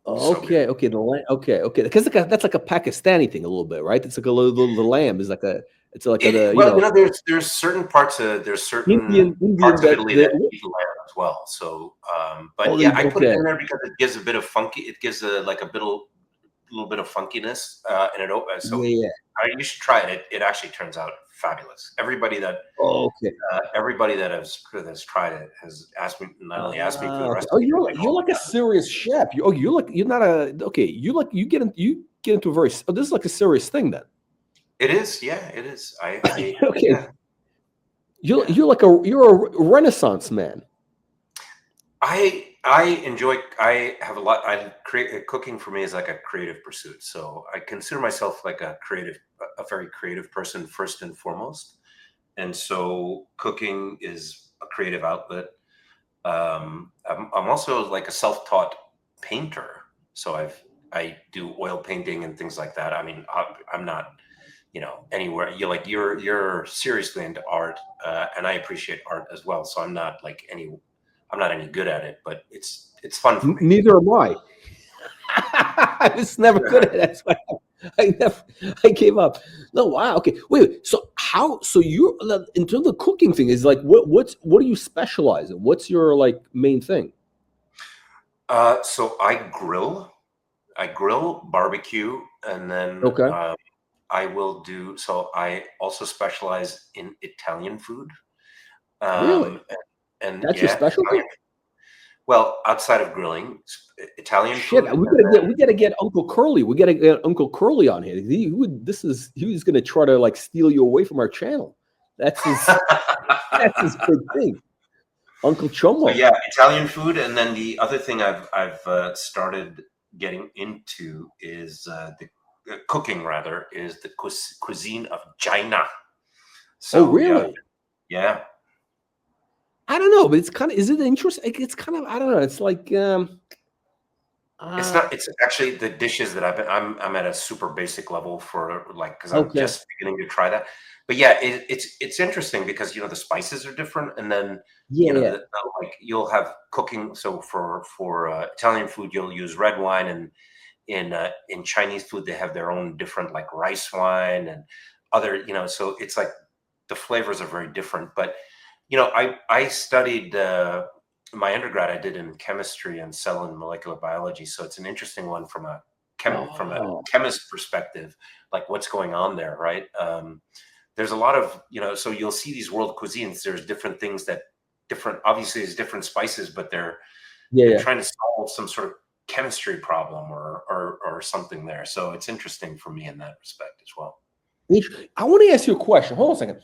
The lamb. Okay. Because that's like a Pakistani thing a little bit, right? It's like the lamb is like a. It's like there's certain parts of Indian parts of Italy that eat lamb as well. So, but I put it in there because it gives a bit of funky. It gives a little bit of funkiness, and it opens. So you should try it. It actually turns out fabulous. Everybody that has tried it has asked me, not only asked me for the recipe. You're like a serious chef. You're not a you get into a very. This is like a serious thing then. It is, yeah, it is. Okay. Yeah. You're a Renaissance man. I enjoy. I have a lot. Cooking for me is like a creative pursuit. So I consider myself like a very creative person first and foremost. And so cooking is a creative outlet. I'm also like a self-taught painter. So I do oil painting and things like that. I mean, I'm not, anywhere. You're seriously into art, and I appreciate art as well. So I'm not any good at it, but it's fun for me. Neither am I. I was never good at it. That's why I gave up. No, wow. Okay, wait. So you're in terms of the cooking thing is like what do you specialize in? What's your like main thing? So I grill, barbecue, and then I will do. So I also specialize in Italian food. Really? And that's your specialty? Well, outside of grilling, Italian food. We gotta get Uncle Curly. We gotta get Uncle Curly on here. He was gonna try to like steal you away from our channel. That's his big thing. Uncle Chomo. So yeah, Italian food, and then the other thing I've started getting into is the cooking. Rather, is the cuisine of China. So, really? Yeah. I don't know, but it's kind of. Is it interesting? It's kind of. I don't know. It's like. It's not. It's actually the dishes that I'm at a super basic level for because I'm just beginning to try that. But yeah, it's interesting because the spices are different, and then you'll have cooking. So for Italian food, you'll use red wine, and in Chinese food they have their own different like rice wine and other. So it's like the flavors are very different, but. I studied my undergrad. I did in chemistry and cell and molecular biology. So it's an interesting one from a chemist perspective, like what's going on there, right? there's a lot of, so you'll see these world cuisines. There's different things obviously there's different spices, but they're trying to solve some sort of chemistry problem or something there. So it's interesting for me in that respect as well. I want to ask you a question. Hold on a second.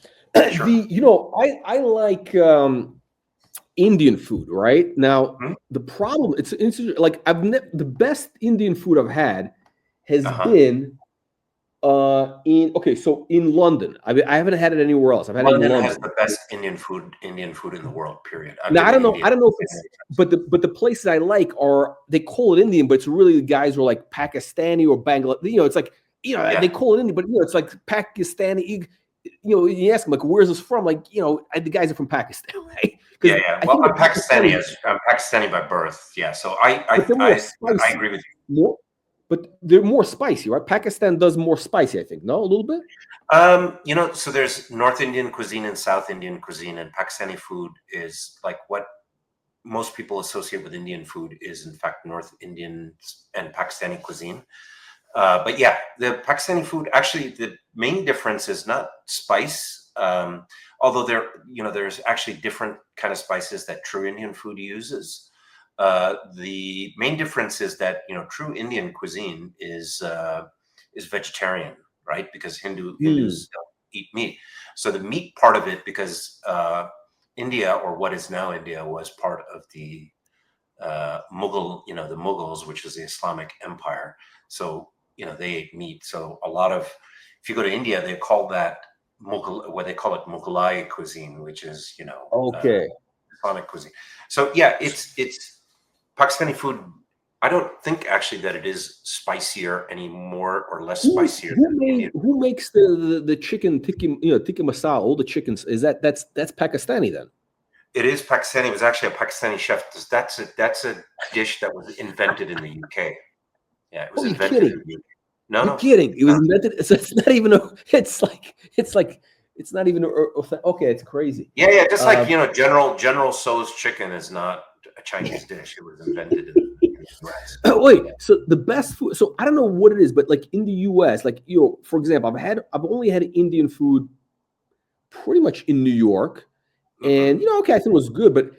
Sure. I like Indian food, right? Now, the problem, it's like the best Indian food I've had has been in London. I haven't had it anywhere else. I've had it in London. Has the best Indian food in the world, period. Now, I don't know if it's, but the places I like they call it Indian, but it's really the guys who are like Pakistani or Bangladesh. It's like, they call it Indian, but it's like Pakistani. You ask them like, where's this from? Like, the guys are from Pakistan, right? Well, I'm Pakistani. I'm Pakistani by birth. Yeah, so I agree with you. But they're more spicy, right? Pakistan does more spicy, I think. No, a little bit. So there's North Indian cuisine and South Indian cuisine, and Pakistani food is like what most people associate with Indian food is, in fact, North Indian and Pakistani cuisine. But yeah, the Pakistani food, actually, the main difference is not spice, although there's actually different kind of spices that true Indian food uses. The main difference is that true Indian cuisine is vegetarian, right? Because Hindus don't eat meat. So the meat part of it, because India, or what is now India, was part of the Mughal, the Mughals, which is the Islamic Empire. So they ate meat. So a lot of, if you go to India, they call that what they call it Mughlai cuisine, which is Islamic cuisine. So yeah, it's Pakistani food. I don't think actually that it is spicier any more or less spicier. Who makes the chicken tikka masala? All the chickens, that's Pakistani then? It is Pakistani. It was actually a Pakistani chef. That's a dish that was invented in the UK. Yeah, it was invented in the UK. No, you're kidding. It was invented. So it's not even. It's not even. Okay, it's crazy. Yeah. Just like General Tso's chicken is not a Chinese dish. It was invented in the US. Wait, so the best food. So I don't know what it is, but like in the US, like for example, I've only had Indian food pretty much in New York, and I think it was good, but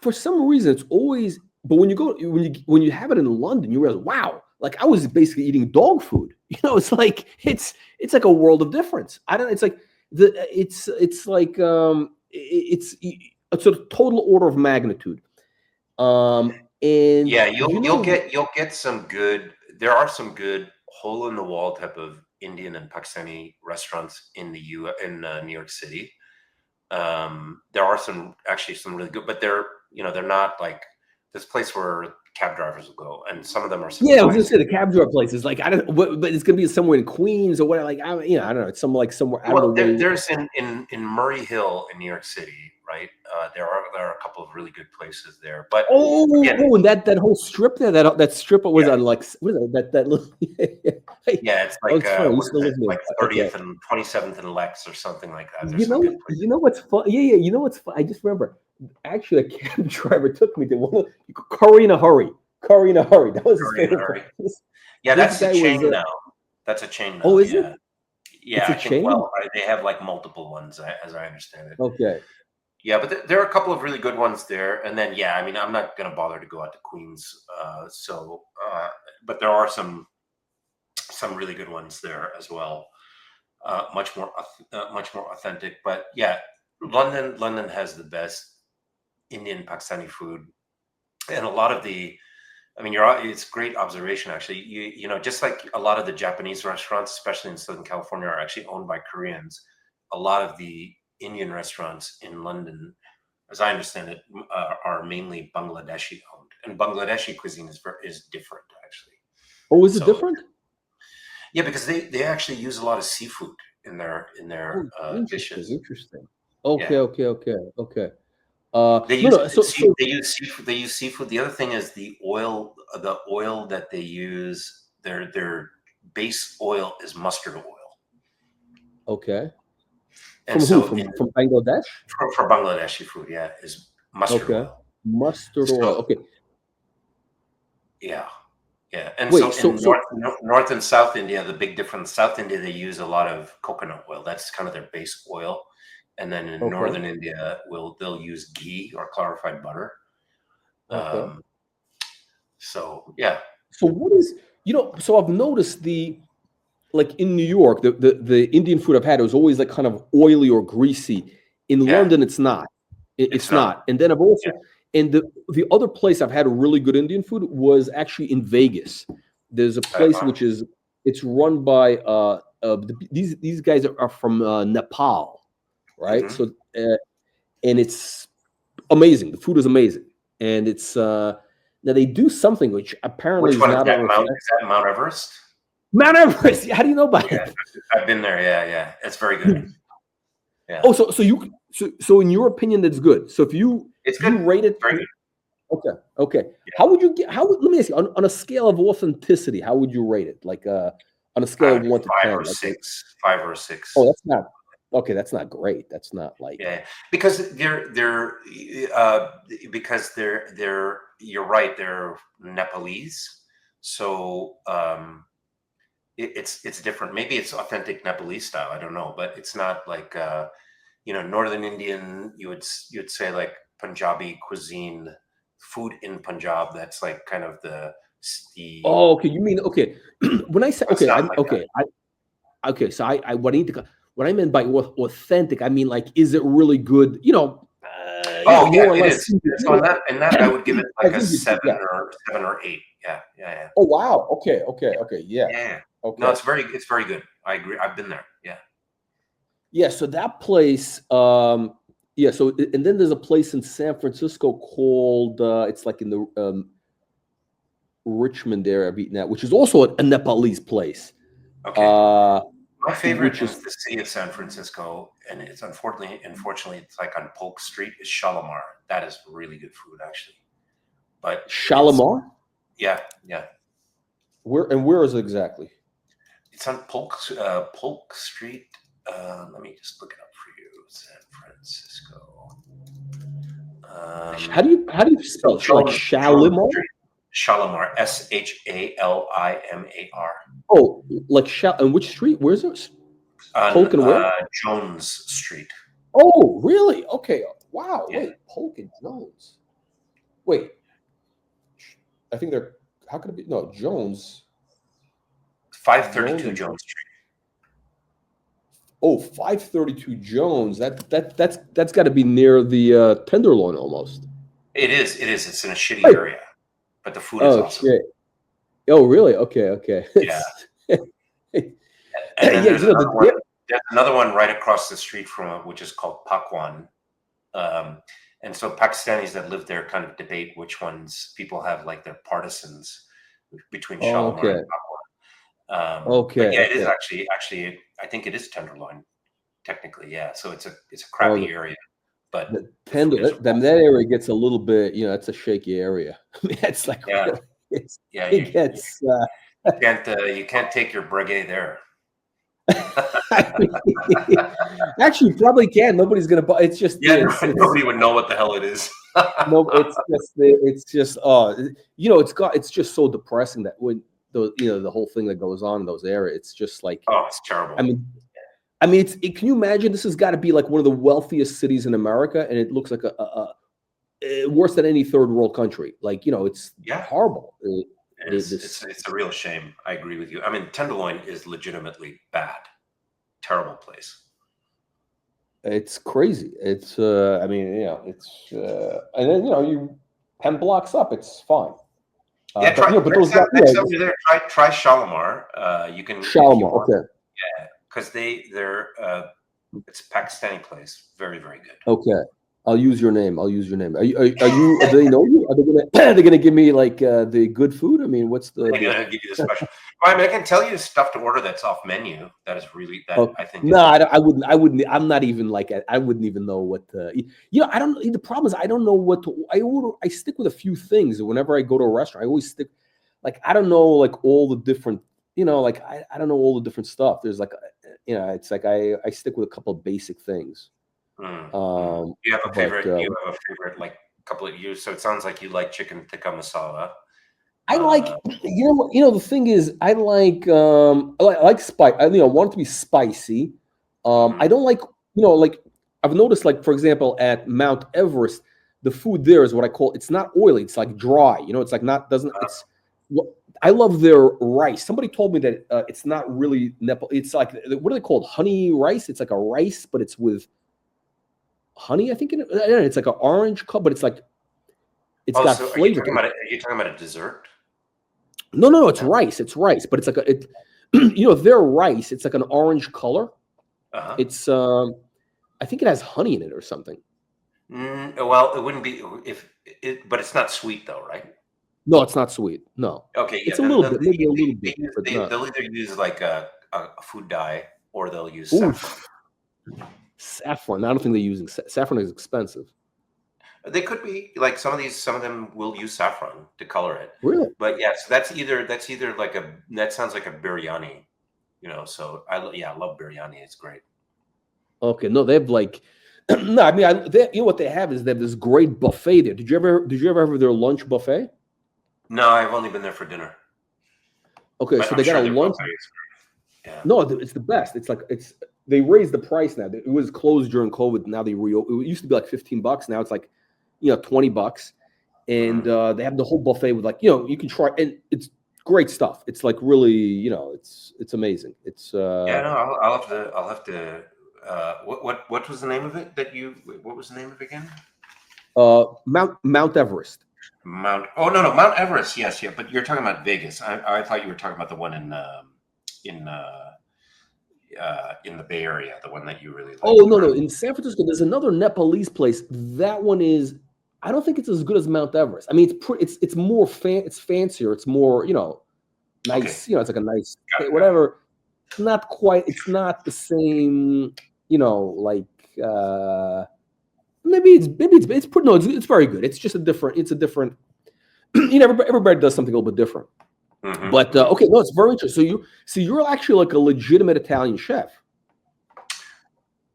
for some reason it's always. But when you have it in London, you realize, wow, like I was basically eating dog food. It's like it's like a world of difference. It's like it's like it's a sort of total order of magnitude. And yeah, you'll get some good. There are some good hole in the wall type of Indian and Pakistani restaurants in New York City. There are some really good, but they're not like this place where cab drivers will go, and some of them are. I was gonna say the cab driver places. Like I don't, but it's gonna be somewhere in Queens or whatever. Like I don't know. It's somewhere out of the way. There's in Murray Hill in New York City, right? There are a couple of really good places there. But and that whole strip there, that strip was on like what is that little. It's like 30th and 27th and Lex or something like that. You know what's fun? Yeah. You know what's fun? I just remember. Actually, a cab driver took me to one. Curry in a hurry. That was his favorite. Yeah, that's a chain now. That's a chain now. Oh, is it? Yeah, it's a chain? Well, they have like multiple ones, as I understand it. Okay. Yeah, but there are a couple of really good ones there, and then I'm not going to bother to go out to Queens. But there are some really good ones there as well. Much more authentic. But yeah, London has the best Indian Pakistani food, and a lot of it's great observation actually. Just like a lot of the Japanese restaurants, especially in Southern California, are actually owned by Koreans. A lot of the Indian restaurants in London, as I understand it, are mainly Bangladeshi owned, and Bangladeshi cuisine is different actually. Oh, is it different? Yeah, because they actually use a lot of seafood in their dishes. Interesting. Okay. They use seafood. The other thing is the oil that they use. Their base oil is mustard oil. Okay. And from Bangladesh? For Bangladeshi food, is mustard oil. Mustard oil. Okay. Yeah. Yeah, and Wait, so in North and South India, the big difference, South India, they use a lot of coconut oil. That's kind of their base oil. And then in okay, Northern India, they'll use ghee or clarified butter. okay. So yeah. So what is, so I've noticed like in New York, the Indian food I've had, it was always like kind of oily or greasy. In Yeah, London, it's not. it's It's not. not. And then I've also, Yeah. and the other place I've had a really good Indian food was actually in Vegas. There's a place it's run by these guys are from Nepal, right? Mm-hmm. So and it's amazing. The food is amazing, and it's now they do something which apparently Which is one is not that? a Is that Mount Everest? Mount Everest. How do you know about Yeah, it? I've been there. Yeah. It's very good. Yeah. Oh, so in your opinion, that's good. So if It's you good. rate it, Very good. okay. Yeah. How would you get? Let me ask you on a scale of authenticity, how would you rate it? Like on a scale of 1 to 10, like 5 or 6. oh, that's not okay. That's not great. That's not like Yeah, because uh, they're you're right, they're Nepalese, so it's different. Maybe it's authentic Nepalese style. I don't know, but it's not like Northern Indian. You'd say like Punjabi cuisine, food in Punjab. That's like kind of the. oh, okay. You mean okay? When I say It's okay, not like that. okay. So I what I need to what I meant by authentic, I mean like, is it really good? Oh yeah, More or it less. is. So in that I would give it like Like a Indian food, yeah. 7 or 8. Yeah. Oh wow. Okay. Yeah. Yeah. No, Okay. it's very good. I agree. I've been there. Yeah. Yeah. So that place, yeah. So and then there's a place in San Francisco called it's like in the Richmond area I've eaten at, which is also a Nepalese place. Okay. Uh, My favorite which in is the city of San Francisco, and it's unfortunately, it's like on Polk Street, is Shalimar. That is really good food, actually. But Shalimar. yeah. Where is it exactly? It's on Polk Street. Let me just look it up for you. San Francisco. How do you spell it? Like Shalimar? Shalimar, Shalimar. Oh, like and which street? Where's it? On Polk and where? Jones Street. Oh, really? Okay. Wow. Yeah. Wait, Polk and Jones. Wait, I think they're. How could it be? No, Jones. 532 Jones Street. Oh, 532 Jones. That's got to be near the Tenderloin almost. It is. It's in a shitty area, but the food is awesome. Shit. Oh, really? Okay. Yeah. And then there's another one right across the street from it, which is called Pakwan. And so Pakistanis that live there kind of debate which ones people have like their partisans between Shalimar and Pakwan. But yeah, it is actually. I think it is Tenderloin, technically. Yeah, so it's a crappy area, but that area gets a little bit. It's a shaky area. I mean, it's like really, it gets. You can't take your breguet there. Actually, you probably can. Nobody's gonna buy. It's just nobody would know what the hell it is. No, it's just it's just so depressing that when the whole thing that goes on in those areas, it's just like it's terrible. I mean, can you imagine? This has got to be like one of the wealthiest cities in America, and it looks like a worse than any third world country. Like it's horrible. It's a real shame. I agree with you. I mean, Tenderloin is legitimately bad, terrible place. It's crazy. It's I mean, it's and then you 10 blocks up, it's fine. Next time you're there, try Shalimar. You can Shalimar, okay. Yeah, because they're it's a Pakistani place. Very, very good. Okay. I'll use your name. Are you? Do they know you? Are they gonna give me like the good food? I mean, what's the? They're gonna give you the special. Well, I mean, I can tell you stuff to order that's off menu. That is really I think. No, I wouldn't. I'm not even like I wouldn't even know what to. I don't. The problem is I don't know what to. I order. I stick with a few things. Whenever I go to a restaurant, I always stick. Like I don't know like all the different. Like I don't know all the different stuff. There's like it's like I stick with a couple of basic things. You have a favorite. You have a favorite like couple of years. So it sounds like you like chicken tikka masala. I like, the thing is, I like spice. I want it to be spicy. I don't like, like I've noticed, like for example, at Mount Everest, the food there is what I call, it's not oily. It's like dry. It's like not doesn't. It's. I love their rice. Somebody told me that it's not really Nepal. It's like, what are they called? Honey rice. It's like a rice, but it's with honey. I think it's like an orange cup, but it's like it's got so flavor. Are you talking about a dessert? No, it's rice. It's rice, but it's like their rice. It's like an orange color. It's I think it has honey in it or something. Well, it wouldn't be but it's not sweet though, right? No, it's not sweet. No. Okay, yeah. It's a little bit, maybe a little bit. They'll either use like a food dye or they'll use saffron. Saffron. I don't think they're using saffron. Is expensive. They could be like some of them will use saffron to color it. Really? But yeah, so that's either like that sounds like a biryani, So I love biryani. It's great. Okay, no, they have like no. I mean, what they have is they have this great buffet there. Did you ever have their lunch buffet? No, I've only been there for dinner. Okay, so they got a lunch. Yeah. No, it's the best. It's like they raised the price now. It was closed during COVID. Now they reopened. It used to be like $15. Now it's like $20, and they have the whole buffet with like you can try, and it's great stuff. It's like really it's amazing. It's no, I'll have to. What was the name of it what was the name of it again? Mount Everest. Mount Everest. Yes, yeah. But you're talking about Vegas. I thought you were talking about the one in the Bay Area, the one that you really like. Oh no, in San Francisco, there's another Nepalese place. That one is. I don't think it's as good as Mount Everest. I mean, it's more it's fancier. It's more nice. Okay. It's like a nice whatever. It's not quite. It's not the same. Like maybe it's pretty. No, it's very good. It's just a different. It's a different. Everybody does something a little bit different. Mm-hmm. But okay, no, it's very interesting. So you're actually like a legitimate Italian chef.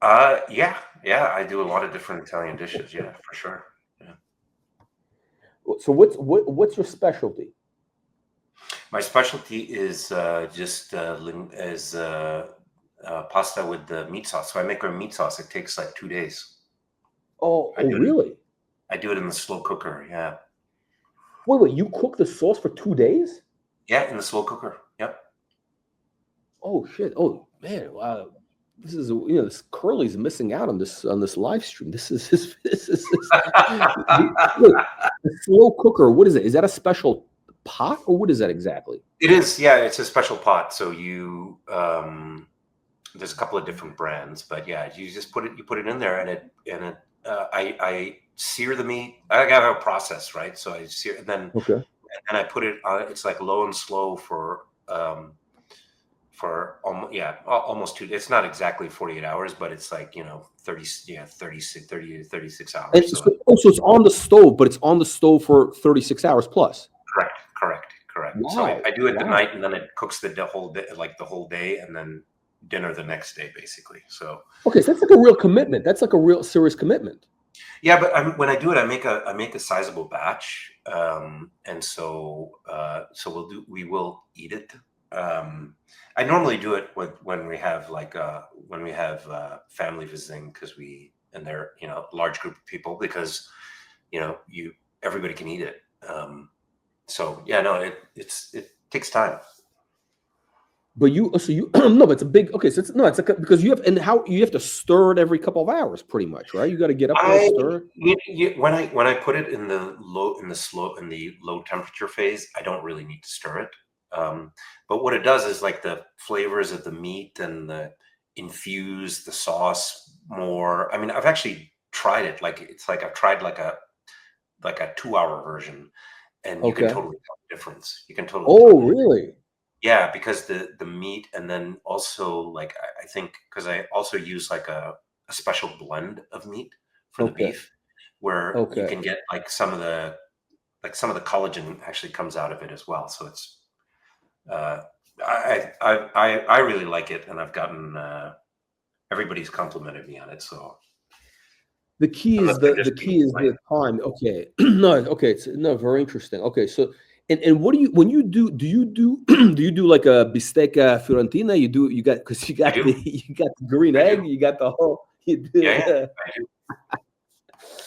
Yeah, I do a lot of different Italian dishes. Yeah, for sure. Yeah. So what's your specialty? My specialty is pasta with the meat sauce. So I make a meat sauce. It takes like 2 days. Oh, really? I do it in the slow cooker. Yeah. Wait! You cook the sauce for 2 days? Yeah, in the slow cooker. Yep. Oh shit! Oh man! Wow. This is this Curly's missing out on this live stream. This is the slow cooker. What is it? Is that a special pot or what is that exactly? It is. Yeah, it's a special pot. So you there's a couple of different brands, but yeah, you just put it in there and I sear the meat. I have a process, right? So I sear and then I put it on. It's like low and slow for almost 2. It's not exactly 48 hours, but it's like 30 to 36 hours. And so it's on the stove, but it's on the stove for 36 hours plus. Correct. Wow. So I do it the night, and then it cooks the whole day, like the whole day, and then dinner the next day, basically. So okay, so that's like a real commitment. That's like a real serious commitment. Yeah, but when I do it, I make a sizable batch, and so we will eat it. I normally do it when we have family visiting and they're a large group of people because everybody can eat it. So yeah, no, it takes time. But no, but it's a big so it's like because you have to stir it every couple of hours, pretty much, right? You got to get up and stir it. When I put it in the low temperature phase, I don't really need to stir it. But what it does is like the flavors of the meat and infuse the sauce more. I mean, I've actually tried it. I've tried like a 2-hour version, and you can totally tell the difference. You can totally. Oh, really? Yeah, because the meat, and then also I think because I also use like a special blend of meat for the beef, where you can get like some of the collagen actually comes out of it as well. So it's I really like it, and I've gotten everybody's complimented me on it. So the key is the time. Okay, no, okay, it's very interesting. Okay, so And what do you when you do you do do you do like a bistecca fiorentina? You got because you got I do. the green I egg, do. you got the whole Yeah, I do.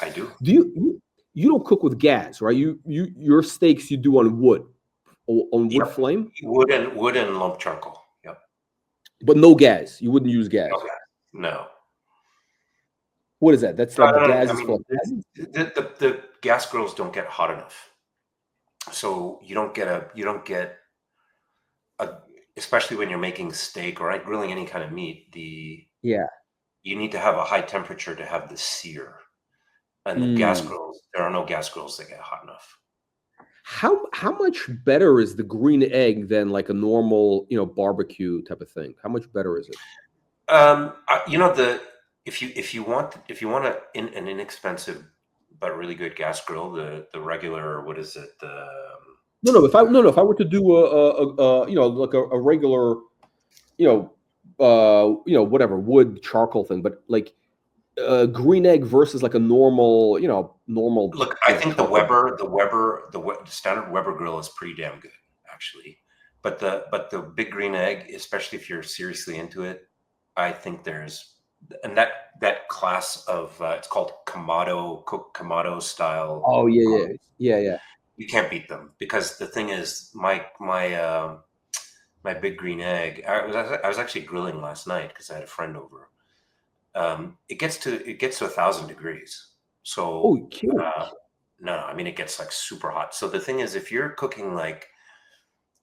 I do. do you don't cook with gas, right? Your steaks you do on wood wood Yep. flame, Wood and lump charcoal. Yep. but no gas. You wouldn't use gas. Okay. No. What is that? That's No, like the no, no. gas I is for mean, the gas grills don't get hot enough, so you don't get a, especially when you're making steak or grilling any kind of meat. yeah. You need to have a high temperature to have the sear. And the gas grills, there are no gas grills that get hot enough. How much better is the green egg than like a normal barbecue type of thing? How much better is it? If you want an inexpensive but really good gas grill, the regular, what is it? If I were to do like a regular whatever wood charcoal thing, but like green egg versus like a normal normal. Look, I think the standard Weber grill is pretty damn good, actually. But the big green egg, especially if you're seriously into it, I think that class of it's called Kamado style. Oh yeah. You can't beat them, because the thing is, my big green egg. I was actually grilling last night because I had a friend over. It gets to 1,000 degrees. So no, I mean, it gets like super hot. So the thing is, if you're cooking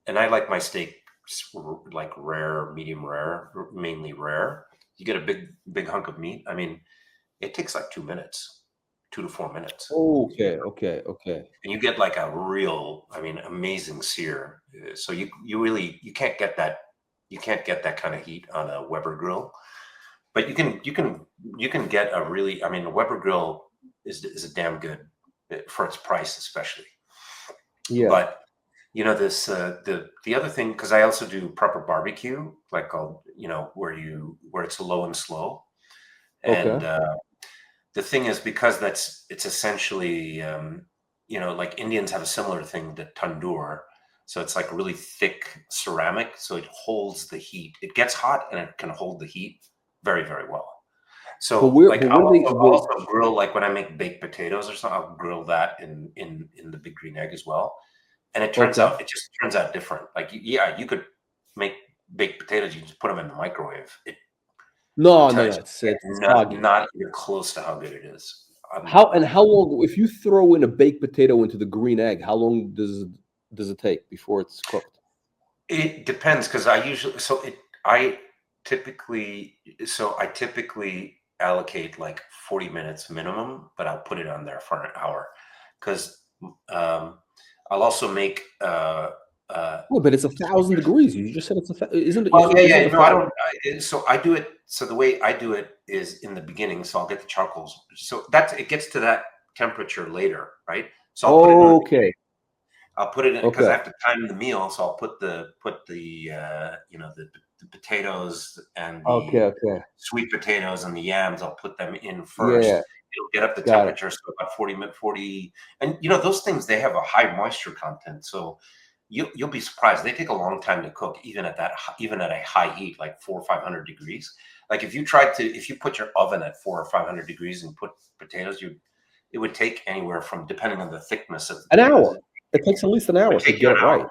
and I like my steak like rare, medium rare, mainly rare. You get a big hunk of meat. I mean, it takes like 2 minutes, 2 to 4 minutes. Okay. And you get like a real, amazing sear. So you can't get that. You can't get that kind of heat on a Weber grill. But you can get a really, a Weber grill is a damn good for its price, especially. Yeah. But this the other thing, because I also do proper barbecue, like where it's low and slow, and the thing is, because it's essentially like Indians have a similar thing, the tandoor. So it's like really thick ceramic, so it holds the heat. It gets hot and it can hold the heat very, very well. So I'll also grill, like when I make baked potatoes or something, I'll grill that in the big green egg as well. And it just turns out different. Like, yeah, you could make baked potatoes, you just put them in the microwave. No, it's not even close to how good it is. How long, if you throw in a baked potato into the green egg, how long does it take before it's cooked? It depends, because I typically allocate like 40 minutes minimum, but I'll put it on there for an hour, because I'll also make but it's 1,000 degrees. You just said it's isn't it? Well, yeah. No, I don't. So I do it. So the way I do it is in the beginning. So I'll get the charcoals. So it gets to that temperature later, right? So I'll put it in because I have to time the meal. So I'll put the potatoes and the sweet potatoes and the yams. I'll put them in first. Yeah. It'll get up the temperature, so about 40, and those things, they have a high moisture content. So you'll be surprised. They take a long time to cook, even at a high heat, like 400 or 500 degrees. Like if you put your oven at 400 or 500 degrees and put potatoes, it would take anywhere from, depending on the thickness of an hour. It takes at least an hour to get it right.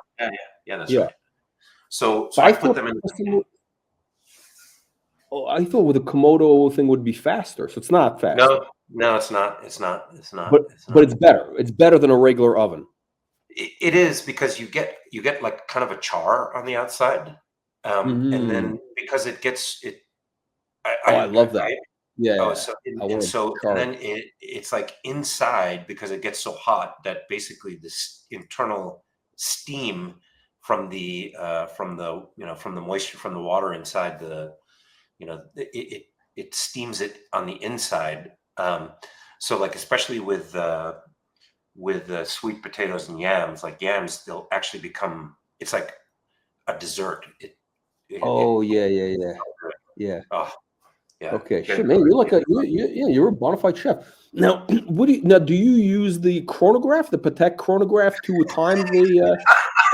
Yeah, that's right. So I put them in. I thought with the Komodo thing would be faster, so it's not faster. No, it's not. But it's better. It's better than a regular oven. It is, because you get like kind of a char on the outside, and then because it gets it. I love that. And then it's like inside, because it gets so hot that basically this internal steam from the moisture from the water inside it steams it on the inside. So like, especially with sweet potatoes and yams, like yams, they'll actually become, it's like a dessert. Yeah. Oh, Yeah. Okay, shit, man, you're like you're a bona fide chef. Now, do you use the chronograph, the Patek chronograph, to time the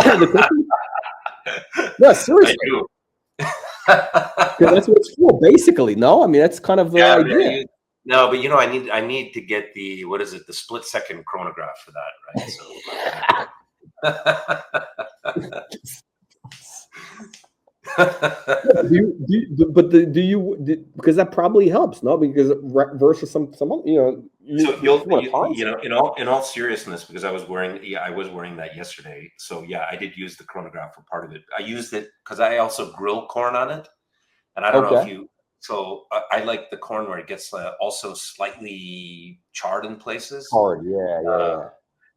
the cooking? No, seriously. I do. Because that's what it's for, basically. No, I mean that's kind of the idea. No, but I need to get the the split second chronograph for that, right? So. Because that probably helps, no? Because versus some in all seriousness, because I was wearing that yesterday. So yeah, I did use the chronograph for part of it. I used it because I also grill corn on it, and I don't know if you. So I like the corn where it gets also slightly charred in places. Hard, yeah.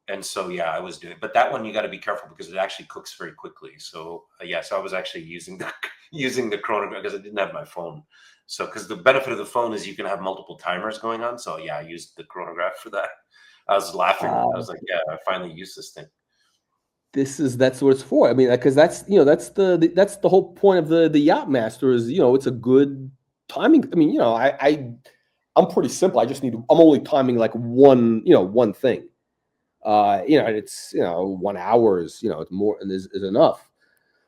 And so yeah, I was doing, but that one you got to be careful because it actually cooks very quickly. So so I was actually using the chronograph because I didn't have my phone. So because the benefit of the phone is you can have multiple timers going on. So yeah, I used the chronograph for that. I was laughing. I was like, yeah, I finally used this thing. That's what it's for. I mean, because that's the whole point of the yacht master is it's a good timing. I mean, I'm pretty simple. I'm only timing like one thing. It's 1 hour is it's more and is enough.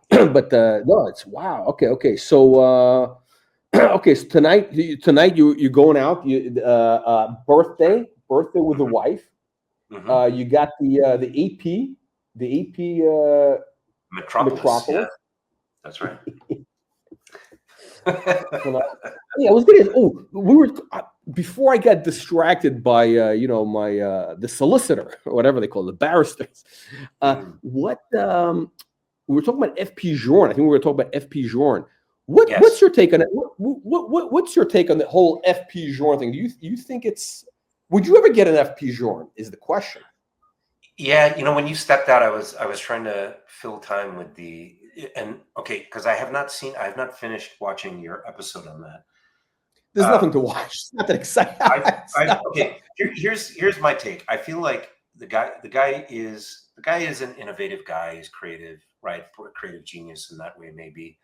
But no, it's wow. Okay. So okay, so tonight you're going out. Birthday with the wife. Mm-hmm. You got the AP Metropolis. Yeah, that's right. Yeah, I was gonna. Oh, we were before I got distracted by my the solicitor or whatever they call it, the barristers. What we were talking about FP Journe. I think we were talking about FP Journe. What's your take on it? What's your take on the whole FP Journe thing? Do you think it's? Would you ever get an FP Journe? Is the question. Yeah, when you stepped out, I was trying to fill time with because I have not finished watching your episode on that. There's nothing to watch. It's not that exciting. Okay, here's my take. I feel like the guy is an innovative guy. He's creative, right? A creative genius in that way, maybe.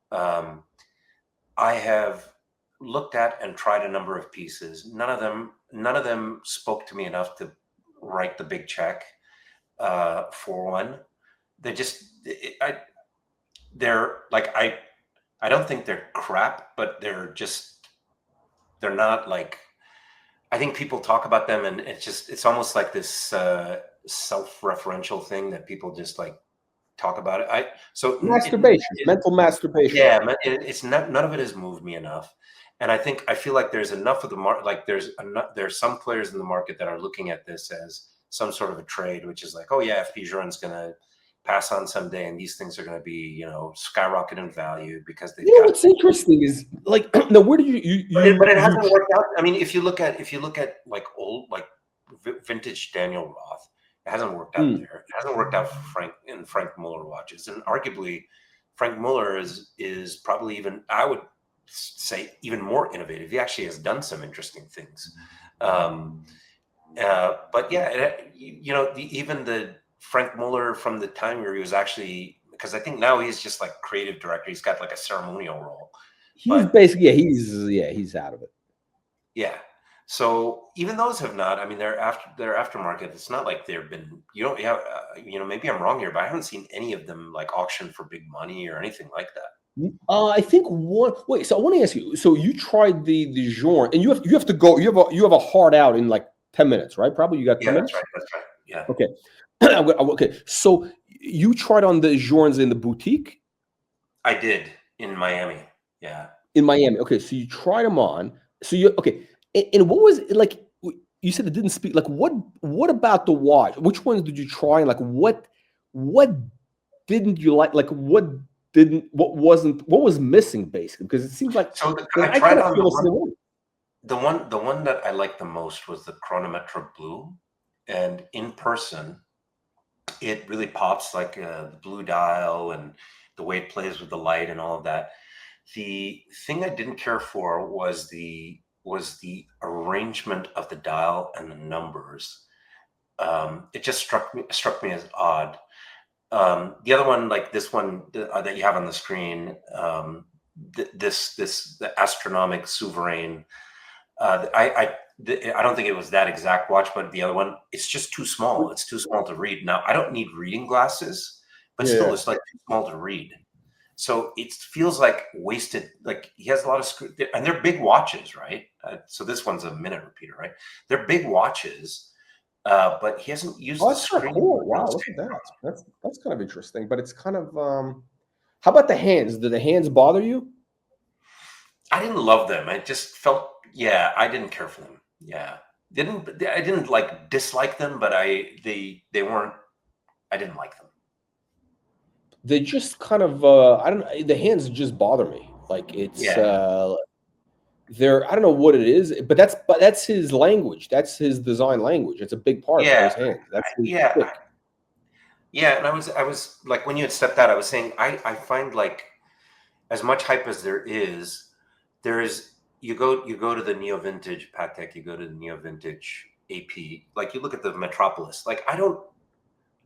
I have looked at and tried a number of pieces. None of them spoke to me enough to write the big check. For one, I don't think they're crap, but they're not like, I think people talk about them and it's almost like this self-referential thing that people just like talk about it. Mental masturbation. Yeah, it's not, none of it has moved me enough. And I feel like there's enough of the market, like there's some players in the market that are looking at this as some sort of a trade, which is like, oh yeah, FP Journe's going to pass on someday, and these things are going to be, skyrocket in very because they. What's interesting is like, no, where did you? But it hasn't worked out. I mean, if you look at like old, like vintage Daniel Roth, it hasn't worked out there. It hasn't worked out for Frank Muller watches, and arguably, Frank Muller is probably even, I would say, even more innovative. He actually has done some interesting things. But yeah, even the Frank Muller from the time where he was actually, because I think now he's just like creative director. He's got like a ceremonial role. He's basically, he's out of it. Yeah. So even those have not. I mean, they're aftermarket. It's not like they've been. Maybe I'm wrong here, but I haven't seen any of them like auction for big money or anything like that. I think one. Wait, so I want to ask you. So you tried the Journe, and you have to go. You have a hard out in like 10 minutes, right? Probably you got 10 minutes. That's right. Yeah. Okay. Okay. So you tried on the Journes in the boutique? I did in Miami. Yeah. In Miami. Okay. So you tried them on. So and what was it like? You said it didn't speak. Like what about the watch? Which ones did you try? And like what didn't you like? Like what was missing basically? Because it seems like I tried on the one that I liked the most was the Chronometra Blue, and in person, it really pops, like the blue dial and the way it plays with the light and all of that. The thing I didn't care for was the arrangement of the dial and the numbers. It just struck me as odd. The other one, like this one that you have on the screen, the astronomic souverain. I don't think it was that exact watch, but the other one, it's just too small. It's too small to read. Now, I don't need reading glasses, but still, it's like too small to read. So it feels like wasted. Like he has a lot of and they're big watches, right? So this one's a minute repeater, right? They're big watches, but he hasn't used the that's kind screen. of cool. Wow, look at that. That's kind of interesting. But it's kind of how about the hands? Do the hands bother you? I didn't love them. I just felt, I didn't care for them. Yeah, I didn't like dislike them, but they weren't. I didn't like them. They just kind of I don't know. The hands just bother me. Like it's they're I don't know what it is, but that's his language. That's his design language. It's a big part of his hands. That's and I was like, when you had stepped out, I was saying I find like as much hype as there is you go to the neo vintage Patek, you go to the neo vintage AP, like you look at the Metropolis, like I don't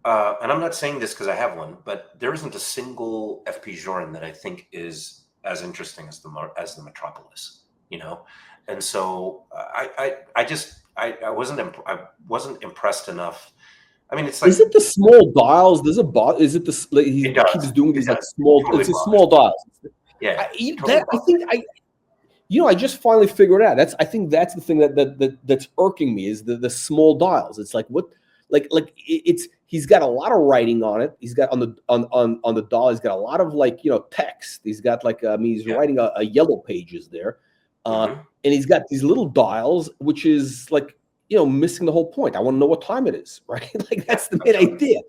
and I'm not saying this because I have one, but there isn't a single FP Journe that I think is as interesting as the Metropolis, you know. And so I wasn't impressed enough. I mean, it's like, is it the small dials? Does it bother? Is it the he keeps doing these like small? Totally, it's a small dials. Yeah, I just finally figured it out. I think that's the thing that's irking me is the small dials. It's like what. Like he's got a lot of writing on it. He's got on the dial. He's got a lot of like text. He's got like he's writing a yellow pages there, and he's got these little dials, which is like missing the whole point. I want to know what time it is, right? Like that's the main idea.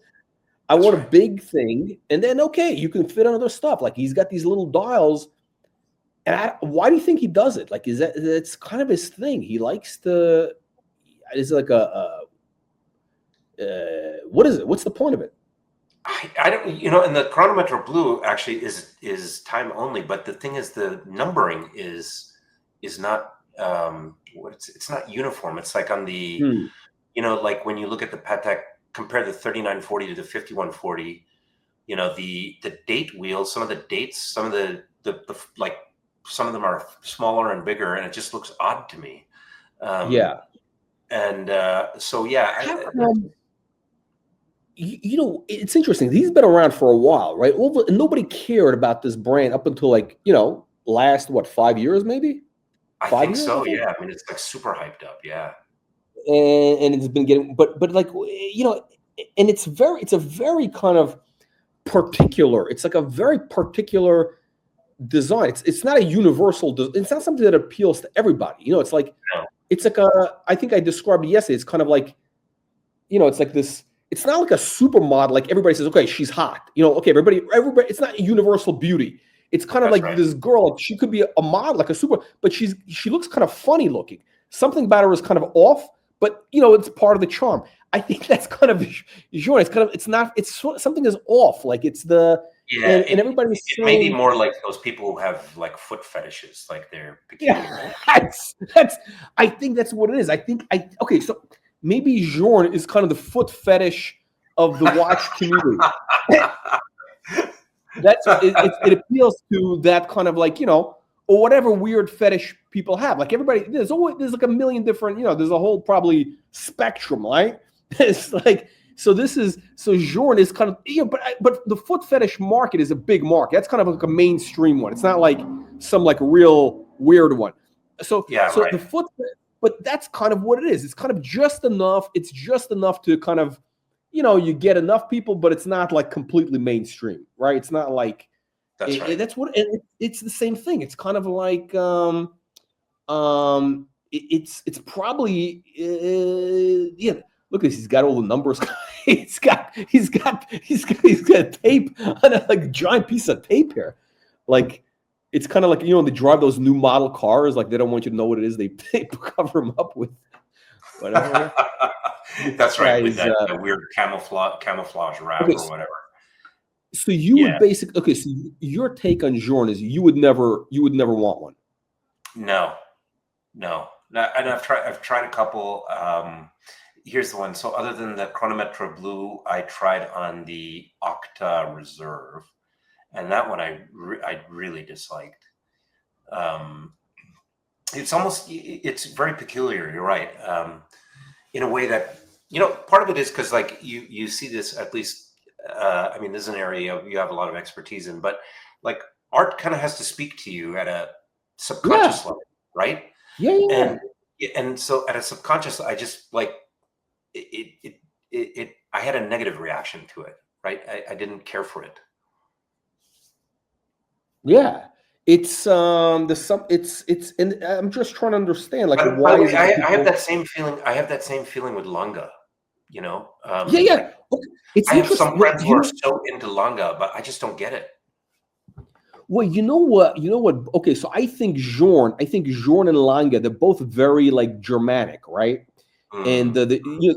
I want a big thing, and then you can fit on other stuff. Like he's got these little dials, and why do you think he does it? Like it's kind of his thing. He likes to. Is it like what is it? What's the point of it? I don't, and the chronometer blue actually is time only, but the thing is the numbering is not it's not uniform. It's like on the like when you look at the Patek, compare the 3940 to the 5140, the date wheels, some of the dates, some of the like some of them are smaller and bigger, and it just looks odd to me. And so it's interesting. He's been around for a while, right? Nobody cared about this brand up until last 5 years, maybe. I think so. Yeah, I mean, it's like super hyped up. Yeah, and it's been getting, but like and it's a very kind of particular. It's like a very particular design. It's not a universal. It's not something that appeals to everybody. It's like it's like I think I described it yesterday. It's kind of like it's like this. It's not like a supermodel. Like everybody says, okay, she's hot. Everybody. It's not universal beauty. It's kind of this girl. Like she could be a model, like a super, but she looks kind of funny looking. Something about her is kind of off, but it's part of the charm. I think that's kind of Journe. It's kind of it's something is off. Like it's the and everybody's saying, it may be more like those people who have like foot fetishes, like they're peculiar. That's I think that's what it is. Okay, so maybe Journe is kind of the foot fetish of the watch community. It appeals to that kind of like or whatever weird fetish people have. Like everybody, there's like a million different there's a whole probably spectrum, right? It's like so Journe is kind of but the foot fetish market is a big market. That's kind of like a mainstream one. It's not like some like real weird one. So the foot. But that's kind of what it is. It's kind of just enough. It's just enough to kind of, you get enough people, but it's not like completely mainstream, right? It's not like that's what it's the same thing. It's kind of like it's probably Look at this. He's got all the numbers. he's got tape on a like giant piece of tape here, like. It's kind of like, they drive those new model cars. Like they don't want you to know what it is. They cover them up with whatever. That's right. With that weird camouflage wrap or whatever. So you would basically, so your take on Journe is you would never want one. No. And I've tried a couple. Here's the one. So other than the Chronometre Blue, I tried on the Octa Reserve. And that one I really disliked. it's very peculiar. You're right. In a way that, part of it is because like you see this, at least, I mean, this is an area you have a lot of expertise in, but like art kind of has to speak to you at a subconscious level, right? Yeah. And so at a subconscious, I just like I had a negative reaction to it, right? I didn't care for it. Yeah. It's and I'm just trying to understand, like, By why the is way, it I have people... that same feeling. I have that same feeling with Lange. Yeah. Okay. It's I have some interesting. friends who are so into Lange, but I just don't get it. Well, you know what? Okay, so I think Journe and Lange, they're both very like Germanic, right? And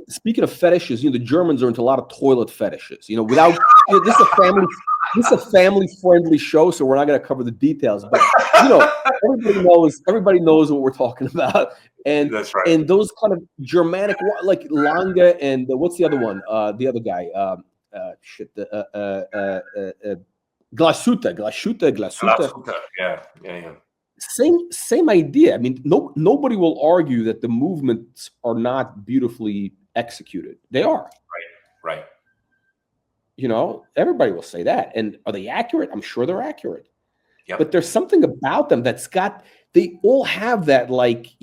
speaking of fetishes, the Germans are into a lot of toilet fetishes. Without this is a family friendly show, so we're not going to cover the details. But everybody knows what we're talking about. And that's right. And those kind of Germanic, like Lange and what's the other one? The other guy, Glashütte. Yeah. Same idea. I mean, nobody will argue that the movements are not beautifully executed. They are. Right. Everybody will say that. And are they accurate? I'm sure they're accurate. Yep. But there's something about them they all have that, like,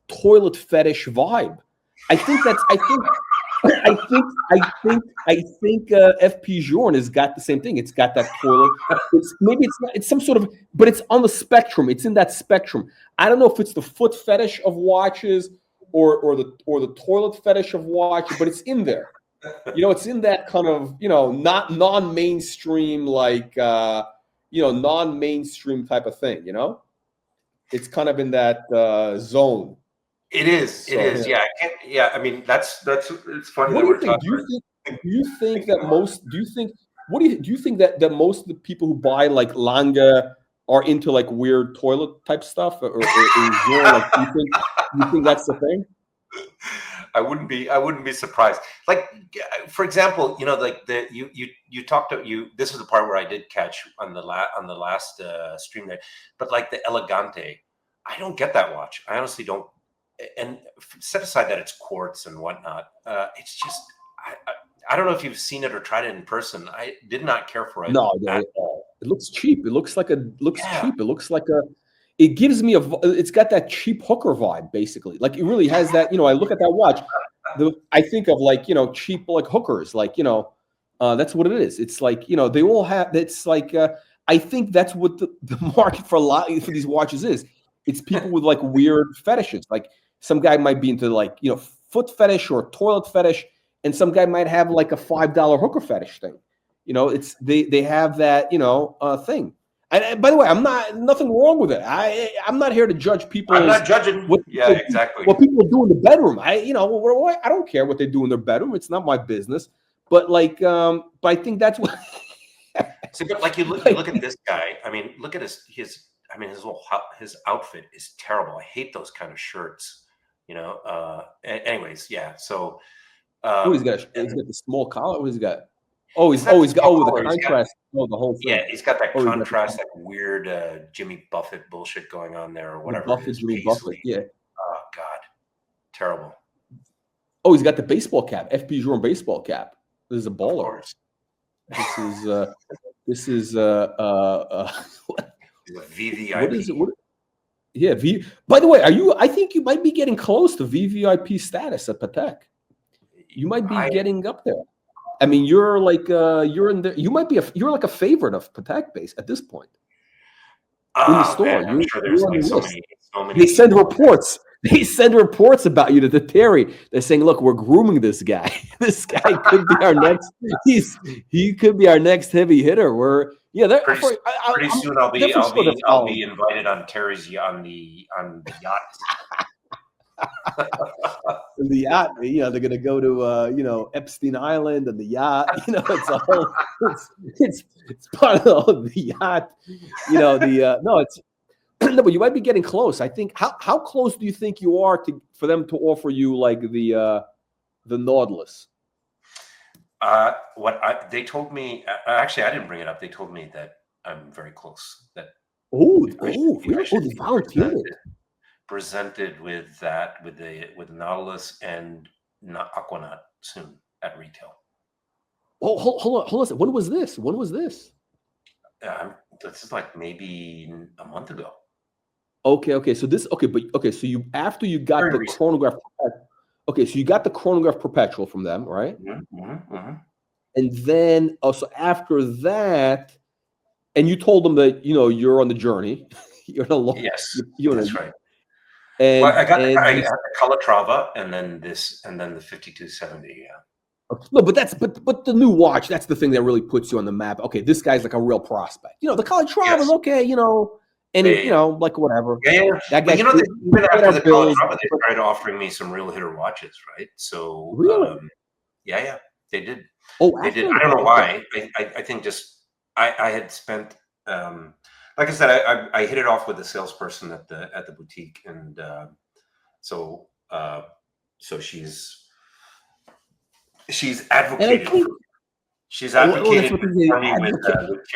toilet fetish vibe. I think FP Journe has got the same thing. It's got that toilet. It's some sort of, but it's on the spectrum. It's in that spectrum. I don't know if it's the foot fetish of watches or the toilet fetish of watches, but it's in there. It's in that kind of, not non-mainstream, like, non-mainstream type of thing. It's kind of in that zone. It is. Yeah. I mean, that's it's funny. What do you think? Do you think that most of the people who buy like Lange are into like weird toilet type stuff, or like, do you think that's the thing? I wouldn't be surprised. Like, for example, like you talked to this is the part where I did catch on the last stream there, but like the Elegante, I don't get that watch. I honestly don't. And set aside that it's quartz and whatnot, it's just I don't know if you've seen it or tried it in person. I did not care for it. No, it looks cheap. It looks cheap. It looks like it gives me it's got that cheap hooker vibe, basically. Like, it really has that. I look at that watch, I think of like, cheap like hookers, like, that's what it is. It's like, they all have. It's like, I think that's what the market for these watches is. It's people with like weird fetishes. Like, some guy might be into like, foot fetish or toilet fetish, and some guy might have like a $5 hooker fetish thing. It's they have that, thing. And by the way, nothing wrong with it. I'm not here to judge people. I'm not judging. Exactly. What people do in the bedroom. I don't care what they do in their bedroom. It's not my business. But like, but I think that's what. So, but like you look at this guy. I mean, look at his outfit is terrible. I hate those kind of shirts. Anyways, yeah. So, he's got the small collar. What has he got? He's got the contrast. The whole thing. Yeah, he's got that contrast, that weird Jimmy Buffett bullshit going on there, or whatever. Jimmy Buffett. Yeah. Oh God, terrible. Oh, he's got the baseball cap. FP Journe baseball cap. This is a baller. This is VVIP. What is it? Yeah, By the way, I think you might be getting close to VVIP status at Patek. You might be getting up there. I mean, you're like you're in there. You're like a favorite of Patek base at this point. In the store, I'm sure there's like so many. They send reports. They send reports about you to the Terry. They're saying, "Look, we're grooming this guy. This guy could be our next. He could be our next heavy hitter." Pretty soon I'll be invited on Terry's on the yacht. The yacht, they're gonna go to Epstein Island and the yacht. It's a whole. It's part of the yacht. No, but you might be getting close. I think. How close do you think you are for them to offer you like the Nautilus? They told me. Actually, I didn't bring it up. They told me that I'm very close. That Really? Oh, they volunteered it. Presented with that, with Nautilus and Aquanaut soon at retail. Oh, hold on. When was this? This is like maybe a month ago. Okay. So so you after you got the chronograph. Okay, so you got the chronograph perpetual from them, right? And then so after that, and you told them that you're on the journey. You're in a long. Yes, that's right. And well, I got the Calatrava, and then the 5270. Yeah. No, but the new watch, that's the thing that really puts you on the map. Okay, this guy's like a real prospect. The Calatrava is okay, and like whatever. Yeah. That guy. But even after the Calatrava, they started offering me some real hitter watches, right? So really, yeah, they did. Oh, they did. I don't know why. I think just I had spent. Like I said, I hit it off with the salesperson at the boutique, and so she's advocated. She's advocated for me with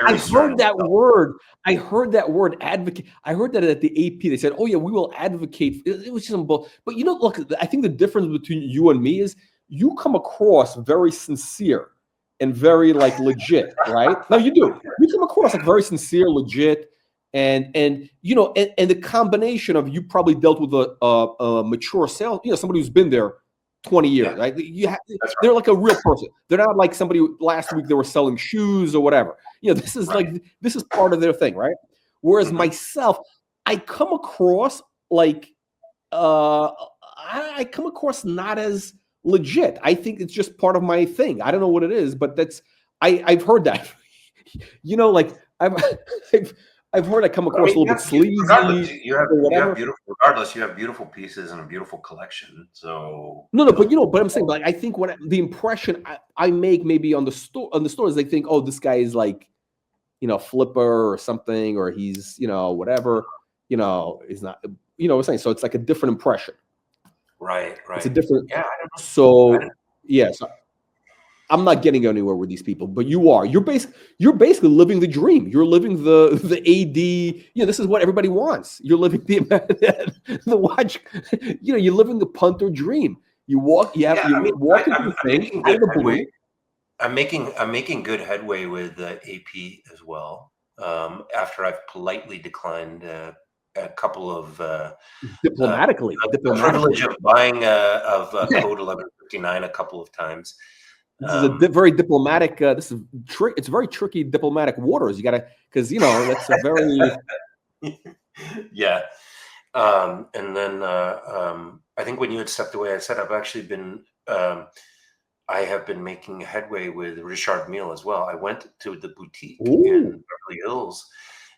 I heard that word. I heard that word, advocate. I heard that at the AP. They said, "Oh yeah, we will advocate." It was some bull. But look, I think the difference between you and me is you come across very sincere and very like legit, right? No, you do. You come across like very sincere, legit, and the combination of you probably dealt with a mature sales, somebody who's been there 20 years, right? They're like a real person. They're not like somebody last week they were selling shoes or whatever. This is this is part of their thing, right? Whereas myself, I come across like I come across not as legit. I think it's just part of my thing. I don't know what it is, but I've heard that. I've heard I come across a little bit sleazy. You have beautiful pieces and a beautiful collection. So but I'm saying, like, I think the impression I make maybe on the store is they think, oh, this guy is like, flipper or something, or he's whatever, he's not, what I'm saying. So it's like a different impression. Right. It's a different. Yeah. I don't know. So yes. I'm not getting anywhere with these people, but you are. You're basically living the dream. You're living the AD. This is what everybody wants. You're living the watch. You're living the punter dream. You walk. You walk into the thing out of the blue. I'm making good headway with AP as well. After I've politely declined a couple of diplomatically, the privilege of buying of code 1159 a couple of times. This is a very diplomatic. This is it's very tricky diplomatic waters. You gotta, because that's a very yeah. And then I think when you had stepped away, I said I've actually been I have been making headway with Richard Mille as well. I went to the boutique in Beverly Hills,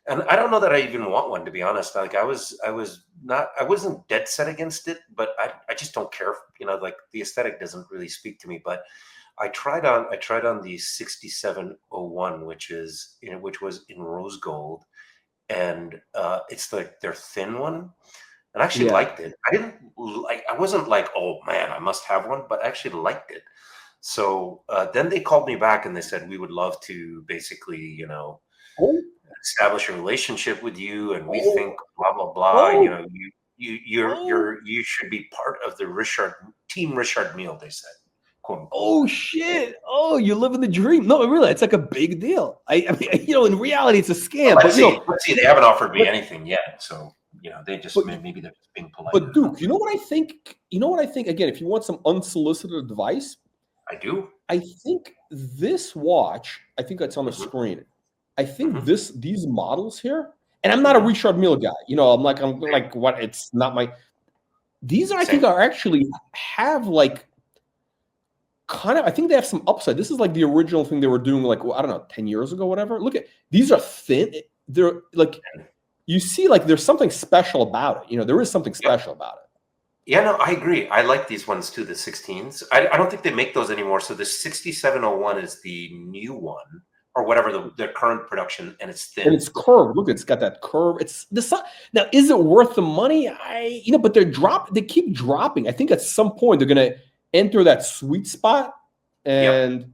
and I don't know that I even want one, to be honest. Like I wasn't dead set against it, but I just don't care. Like the aesthetic doesn't really speak to me, but. I tried on the 6701, which was in rose gold, and it's like their thin one, and I actually liked it. I wasn't like, oh man, I must have one, but I actually liked it. So then they called me back and they said, we would love to basically, establish a relationship with you, and we think blah blah blah. You should be part of the team Richard Mille. They said. Oh shit! Oh, you live in the dream. No, really, it's like a big deal. I mean, in reality, it's a scam. Well, let's see. They haven't offered me anything yet, so they just maybe they're just being polite. But Duke, you know what I think? Again, if you want some unsolicited advice, I do. I think this watch. I think that's on the screen. I think these models here, and I'm not a Richard Mille guy. I'm like what? It's not my. These I think are actually have like. Kind of, I think they have some upside. This is like the original thing they were doing, like, I don't know, 10 years ago, whatever. Look at these are thin. They're like, you see, like there's something special about it. There is something special about it. Yeah, no, I agree. I like these ones too, the 16s. I don't think they make those anymore. So the 6701 is the new one, or whatever the current production, and it's thin. And it's curved. Look, it's got that curve. It's the sun. Now, is it worth the money? But they keep dropping. I think at some point they're gonna enter that sweet spot, and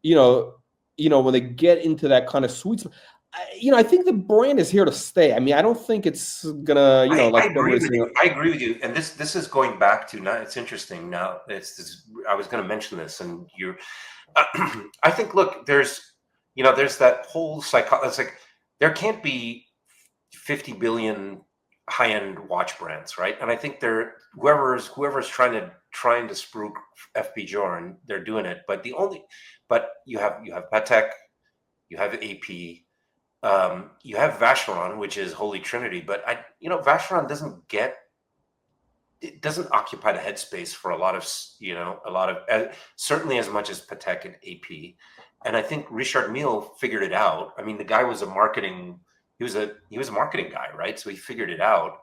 when they get into that kind of sweet spot, I think the brand is here to stay. I mean, I don't think it's gonna, I agree with you. I agree with you. And this is going back to now. It's interesting. Now, I was going to mention this, and you're. I think. Look, there's that whole psycho. It's like there can't be 50 billion high-end watch brands, right? And I think whoever's trying to spruik FP Journe, they're doing it. But you have Patek, you have AP. You have Vacheron, which is Holy Trinity, but Vacheron doesn't occupy the headspace for a lot of certainly as much as Patek and AP. And I think Richard Mille figured it out. I mean, the guy was he was a marketing guy, right? So he figured it out.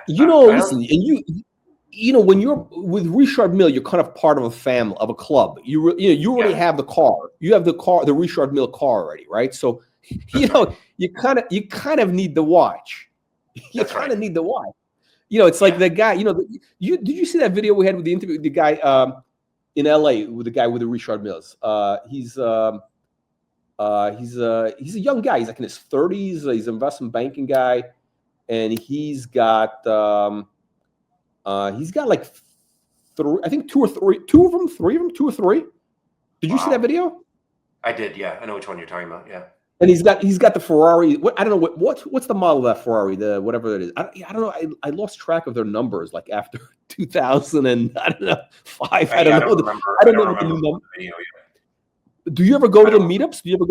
Listen, and when you're with Richard Mille, you're kind of part of a family, of a club. You already have the car. You have the Richard Mille car already, right? So you kind of need the watch. You kind of need the watch. It's like the guy. Did you see that video we had with the interview? The guy in LA with the guy with the Richard Milles. He's a young guy. He's like in his 30s. He's an investment banking guy, and he's got like three or three. Did you see that video? I did. Yeah, I know which one you're talking about. Yeah. And he's got the Ferrari. I don't know what's the model of that Ferrari, the whatever it is. I don't know. I lost track of their numbers like after 2000 and I don't know 5. I don't know the new number. Do you ever go to the meetups? Do you ever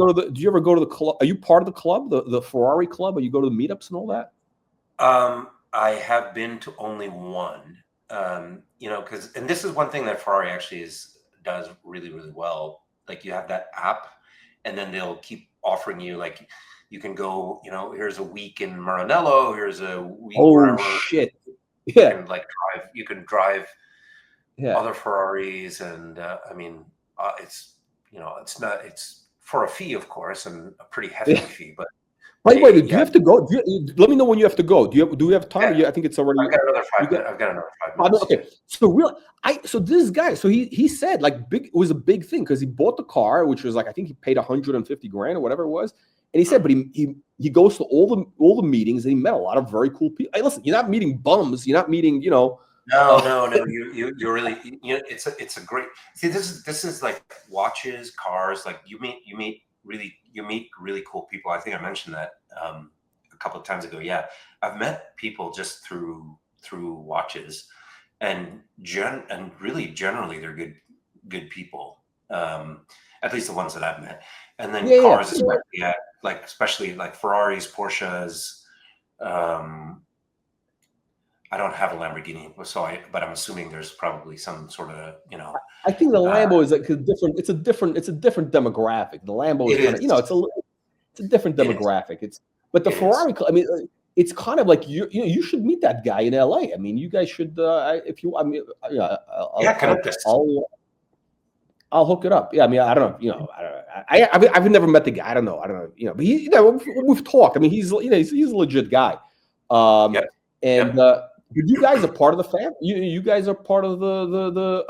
go to the club? Are you part of the club, the Ferrari club? Or you go to the meetups and all that? I have been to only one. Because this is one thing that Ferrari actually does really, really well. Like you have that app, and then they'll keep offering you, like, you can go, here's a week in Maranello, here's a week wherever. Shit. Yeah. You can drive other Ferraris, and it's for a fee, of course, and a pretty hefty fee, but by the way, do you have to go? Let me know when you have to go. Do we have time? Yeah. I think it's already. I've got another 5 minutes. Okay. So this guy, he said like it was a big thing because he bought the car, which was like, I think he paid 150 grand or whatever it was. And he said, but he goes to all the meetings and he met a lot of very cool people. Hey, listen, you're not meeting bums. You're not meeting, No. You really, it's a great. See, this is like watches, cars. Like you meet really cool people. I think I mentioned that a couple of times ago. Yeah, I've met people just through watches, and really generally they're good people. At least the ones that I've met. And then cars, especially like Ferraris, Porsches. I don't have a Lamborghini, but I'm assuming there's probably some sort of, I think the Lambo is like different. It's a different demographic. The Lambo is kind of, it's a different demographic. But the Ferrari, I mean, it's kind of like you should meet that guy in LA. I mean, you guys should I'll hook it up. Yeah, I mean, I don't know. I've never met the guy. I don't know. But we've talked. I mean, he's a legit guy. But you guys are part of the family. You guys are part of the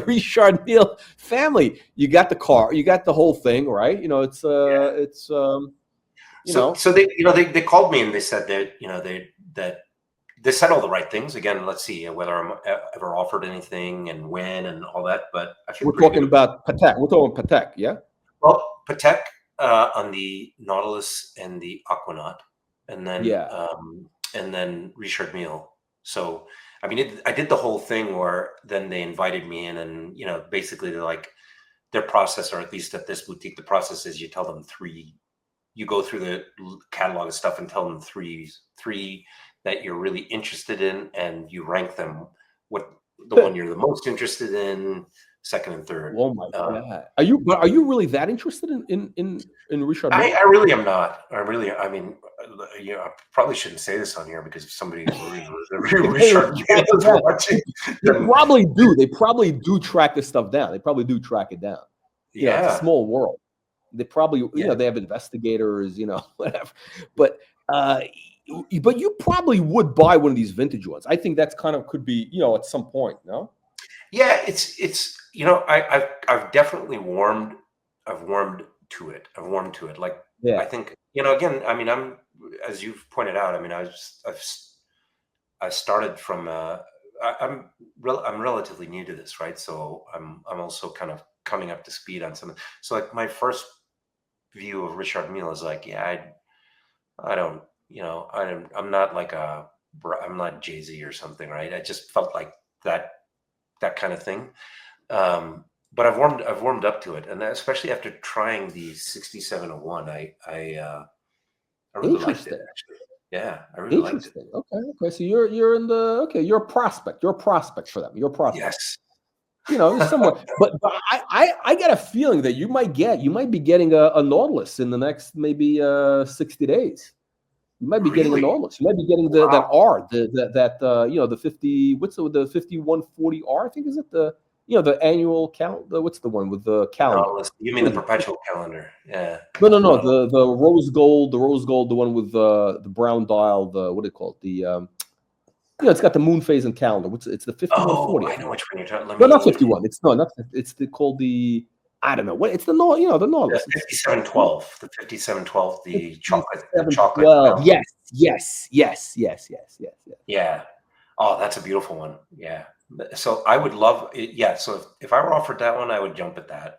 Richard Mille family. You got the car. You got the whole thing, right? So they called me and they said that they said all the right things. Again, let's see whether I'm ever offered anything and when and all that. But I feel we're talking about Patek. We're talking Patek, yeah. Well, Patek on the Nautilus and the Aquanaut, and then Richard Mille. So, I mean, I did the whole thing where then they invited me in, and basically they're like, their process, or at least at this boutique, the process is you tell them you go through the catalog of stuff and tell them three that you're really interested in, and you rank them what the one you're the most interested in, second and third. Oh my god! Are you really that interested in Richard Mille? I really am not. I mean, I probably shouldn't say this on here because if somebody Richard Mille is watching, they probably do track this stuff down. They probably do track it down. It's a small world. They probably they have investigators, whatever. But you probably would buy one of these vintage ones. I think that's kind of could be at some point, no? Yeah, it's I've definitely warmed to it. Like I think again, I mean, as you've pointed out, I mean, I started from, I'm relatively new to this, right? So I'm also kind of coming up to speed on some. So like my first view of Richard Mille is like, yeah, I don't, I'm not like I'm not Jay-Z or something, right? I just felt like that kind of thing. But I've warmed up to it, and especially after trying the 6701, I really liked it, actually. Yeah, I really liked it. Interesting. Okay. So you're in the you're a prospect. You're a prospect for them. You're a prospect. Yes. Somewhere. But I get a feeling that you might be getting a Nautilus in the next maybe 60 days. You might be getting a Nautilus. You might be getting that R, the 50. What's the 5140R? I think is it the annual count. What's the one with the calendar? Nautilus. You mean the perpetual calendar? Yeah. No. The rose gold. The one with the brown dial. What do you call it? It's got the moon phase and calendar. It's the 5140. Oh, I know which one you're talking about. No, not 51. It's not. It's called the. I don't know what it's the Nautilus. The 5712. The 5712. The chocolate. Well, yes. Yeah. Oh, that's a beautiful one. Yeah. So I would love it. Yeah. So if I were offered that one, I would jump at that.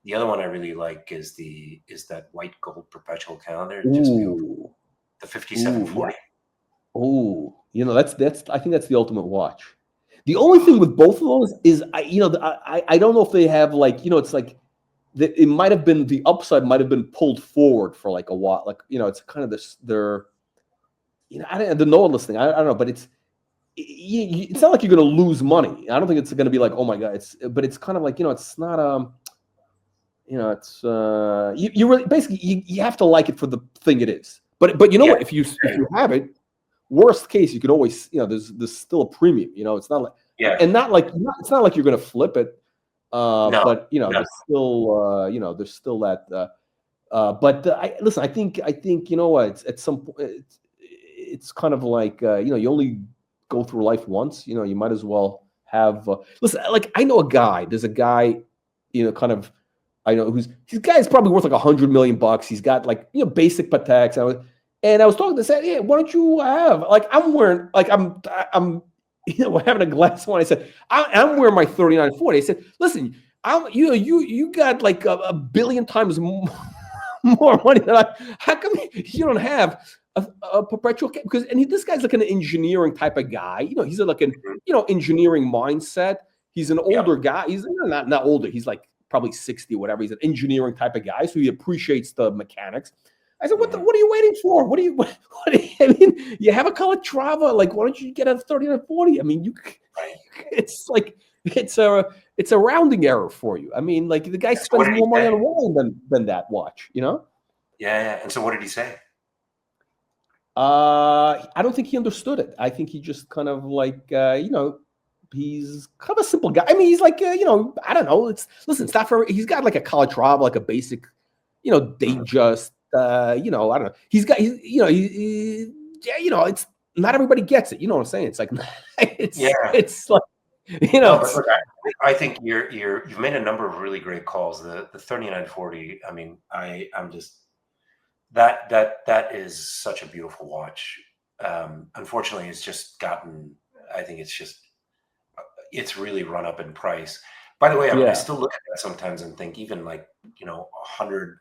The other one I really like is that white gold perpetual calendar. Just beautiful. The 5740. Oh, that's I think that's the ultimate watch. The only thing with both of those is I don't know if they have it's like it might have been the upside might have been pulled forward for like a while. Like it's kind of the Nautilus thing. I don't know, but it's not like you're going to lose money. I don't think it's going to be like, oh my god. But it's kind of like it's not it's you really basically you have to like it for the thing it is. But what if you have it. Worst case, you could always, there's still a premium. It's not like, and it's not like you're going to flip it. But there's still that. Listen, I think it's at some point, it's kind of like you only go through life once. You might as well have. Listen, like I know a guy. There's a guy, kind of. I know his guy's probably worth like $100 million. He's got like basic Pateks. And I was talking to say, yeah, why don't you have I'm wearing I'm having a glass of wine. I said, I'm wearing my 3940. I said, listen, you got like a billion times more money than how come you don't have a perpetual because this guy's like an engineering type of guy. He's like an engineering mindset. He's an older guy. He's not older. He's like probably 60 or whatever. He's an engineering type of guy, so he appreciates the mechanics. I said, what are you waiting for? What do you I mean, you have a Calatrava. Like, why don't you get a 3940? I mean, it's like it's a rounding error for you. I mean, like the guy spends more money on wine than that watch, Yeah. And so what did he say? I don't think he understood it. I think he just kind of like he's kind of a simple guy. I mean, he's like I don't know. It's not for he's got like a Calatrava, like a basic, Datejust. I don't know. He's got, it's not everybody gets it. You know what I'm saying? It's like, it's like, But I think you've made a number of really great calls. The 3940. I mean, I'm just that is such a beautiful watch. Unfortunately, it's just gotten. I think it's really run up in price. By the way, I still look at that sometimes and think even like 100.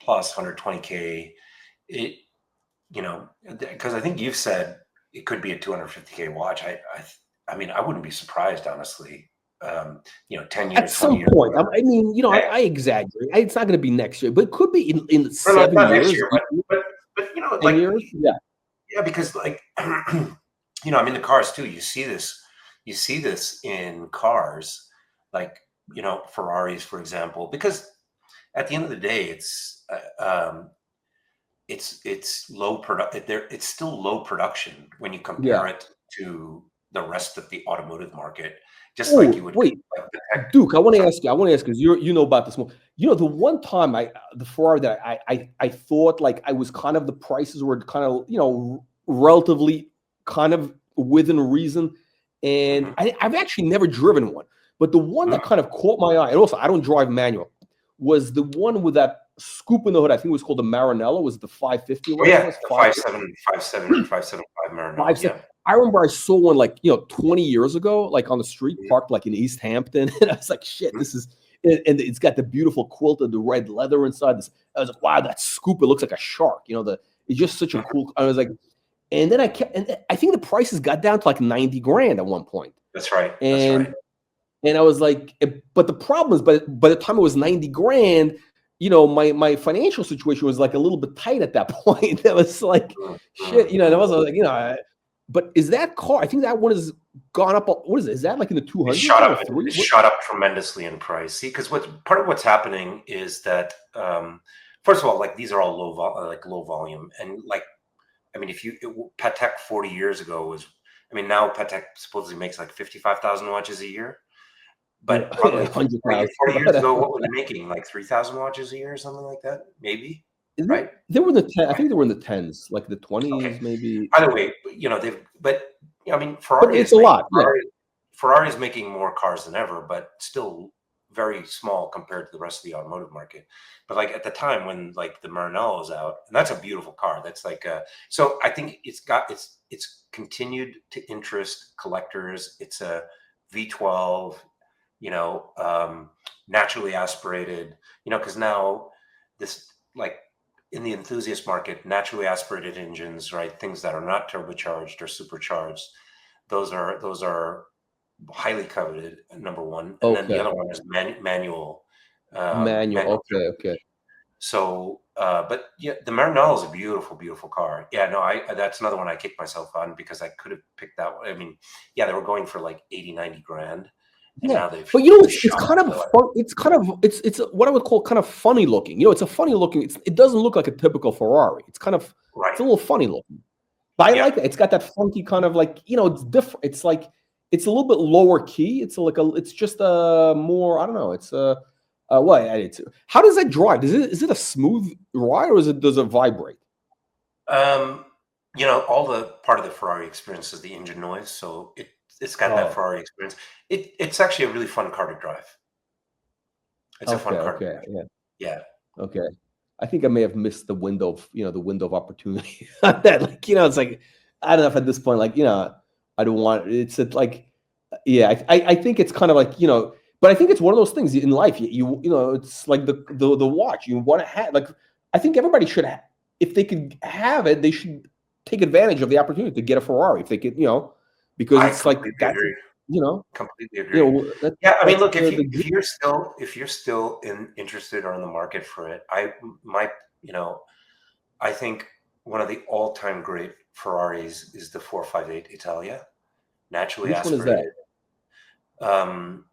Plus 120K, because I think you've said it could be a 250K watch. I mean, I wouldn't be surprised, honestly. 10 years. At some point, I mean, I exaggerate. It's not going to be next year, but it could be in 7 years. Next year, but like years, because like I mean, the cars too. You see this in cars, like Ferraris, for example, because at the end of the day, it's low product. It's still low production when you compare it to the rest of the automotive market. Just like you would. Wait, Duke, I want to ask you because you know about this one. The one time the Ferrari that I thought like I was kind of the prices were kind of relatively kind of within reason, and I've actually never driven one, but the one that kind of caught my eye, and also I don't drive manual, was the one with that scoop in the hood. I think it was called the Maranello. Was it the 550 or whatever? Yeah, It was? the 57 or 575 Maranello. Yeah. I remember I saw one like 20 years ago, like on the street, parked like in East Hampton, and I was like, shit, this is. And it's got the beautiful quilt and the red leather inside. I was like, wow, that scoop, it looks like a shark. It's just such a cool. I was like, and then I think the prices got down to like 90 grand at one point. That's right. And I was like, but the problem is, by the time it was 90 grand, my financial situation was like a little bit tight at that point. It was like, shit, and I was like, but is that car? I think that one has gone up. What is it? Is that like in the 200s? It shot up tremendously in price. See, because part of what's happening is that first of all, like these are all low volume, and like, I mean, Patek 40 years ago was, I mean, now Patek supposedly makes like 55,000 watches a year, but probably 40 years ago, what were they making? Like 3,000 watches a year or something like that, maybe. Right? They were in the 10. I think they were in the 10s, like the 20s, maybe. Either way, I mean, Ferrari. It's a lot. Ferrari's making more cars than ever, but still very small compared to the rest of the automotive market. But like at the time when like the Maranello was out, and that's a beautiful car. That's like so I think it's continued to interest collectors. It's a V12, naturally aspirated, because now this, like, in the enthusiast market, naturally aspirated engines, right? Things that are not turbocharged or supercharged, those are highly coveted. Number one, and then the other one is manual. Okay. So, but yeah, the Maranello is a beautiful, beautiful car. Yeah, no, that's another one I kicked myself on because I could have picked that one. I mean, yeah, they were going for like 80, 90 grand. And now they've, but it's kind of fun. It's what I would call kind of funny looking. It's a funny looking. It doesn't look like a typical Ferrari. It's kind of It's a little funny looking. But I like it. It's got that funky kind of like it's different. It's like it's a little bit lower key. It's just a more, I don't know. It's how does that drive? Is it a smooth ride or does it vibrate? All the part of the Ferrari experience is the engine noise, so it's got that Ferrari experience. It's actually a really fun car to drive. It's a fun car to drive. Yeah. Okay. I think I may have missed the window of opportunity on that. Like, it's like, I don't know if at this point, like, I don't want it's like, yeah, I think it's kind of like, but I think it's one of those things in life. It's like the watch you want to have. Like, I think everybody should have, if they could have it, they should take advantage of the opportunity to get a Ferrari if they could, because it's like that. Completely agree. Yeah, I mean, look, if you're still interested or in the market for it, I think one of the all-time great Ferraris is the 458 Italia, naturally aspirated. Which one is that?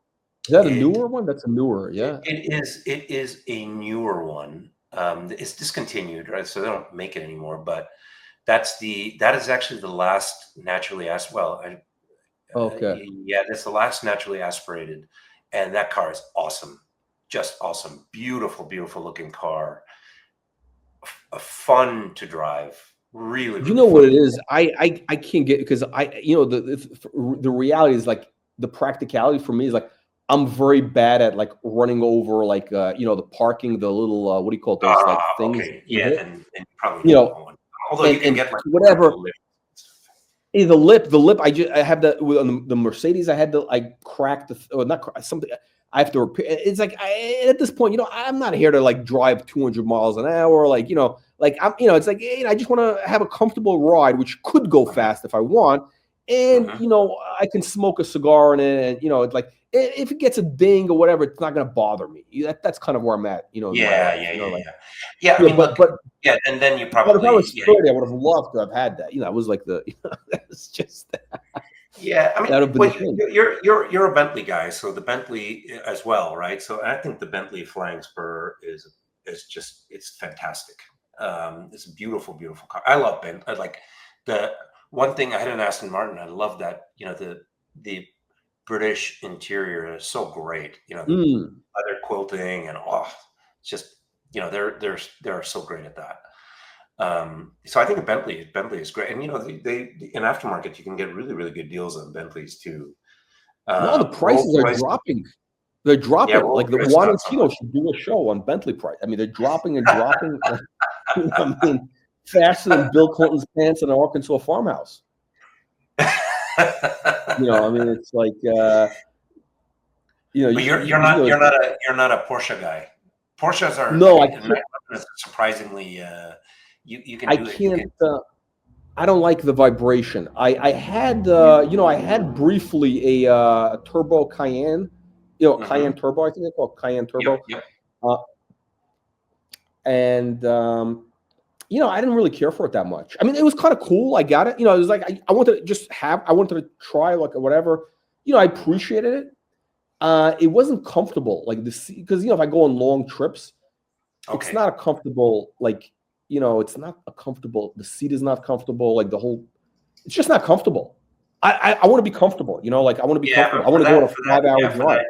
Is that a newer one? That's a newer, yeah. It is a newer one. It's discontinued, right? So they don't make it anymore. But that is actually the last naturally aspirated. That's the last naturally aspirated, and that car is awesome, just awesome, beautiful, beautiful looking car, fun to drive, really. You know what it is? I can't get, because the reality is, like, the practicality for me is like I'm very bad at like running over like the parking, the little what do you call those like things? Okay. Yeah, and probably although you can get like whatever. Hey, the lip. I have that with the Mercedes. I cracked something. I have to repair. It's like at this point, I'm not here to like drive 200 miles an hour. Like, I'm, it's like, I just want to have a comfortable ride, which could go fast if I want. And, I can smoke a cigar in it. And, it's like, if it gets a ding or whatever, it's not going to bother me. That's kind of where I'm at, Yeah. I mean, but and then you probably. But if I was 30, I would have loved to have had that. It was like it's just. Yeah, I mean, you're a Bentley guy, so the Bentley as well, right? So I think the Bentley Flying Spur is just, it's fantastic. It's a beautiful, beautiful car. I love Bentley. I like the one thing. I had an Aston Martin. I love that. The British interior is so great. The leather quilting and it's just they're so great at that. So I think Bentley is great, and they in aftermarket you can get really, really good deals on Bentleys too. No, the prices are dropping. They're dropping. Yeah, well, Like the it's Juan not and so Tino much. should do a show on Bentley price. I mean, they're dropping and dropping. I mean, faster than Bill Clinton's pants in an Arkansas farmhouse. You know, I mean, it's like, you know, But you're not a Porsche guy. Porsches are no, surprisingly you can I do it. can't. I don't like the vibration. I had you know, I had briefly a turbo Cayenne, you know, Cayenne Turbo. I think they call it Cayenne Turbo. Yep. And you know, I didn't really care for it that much. I mean, it was kind of cool. I got it. You know, it was like I wanted to just have. I wanted to try like whatever. You know, I appreciated it. It wasn't comfortable, like because you know, if I go on long trips, it's not a comfortable, like, you know, it's not a comfortable. The seat is not comfortable. Like the whole, it's just not comfortable. I want to be comfortable. You know, like I want to be comfortable. I want to go on a 5-hour drive.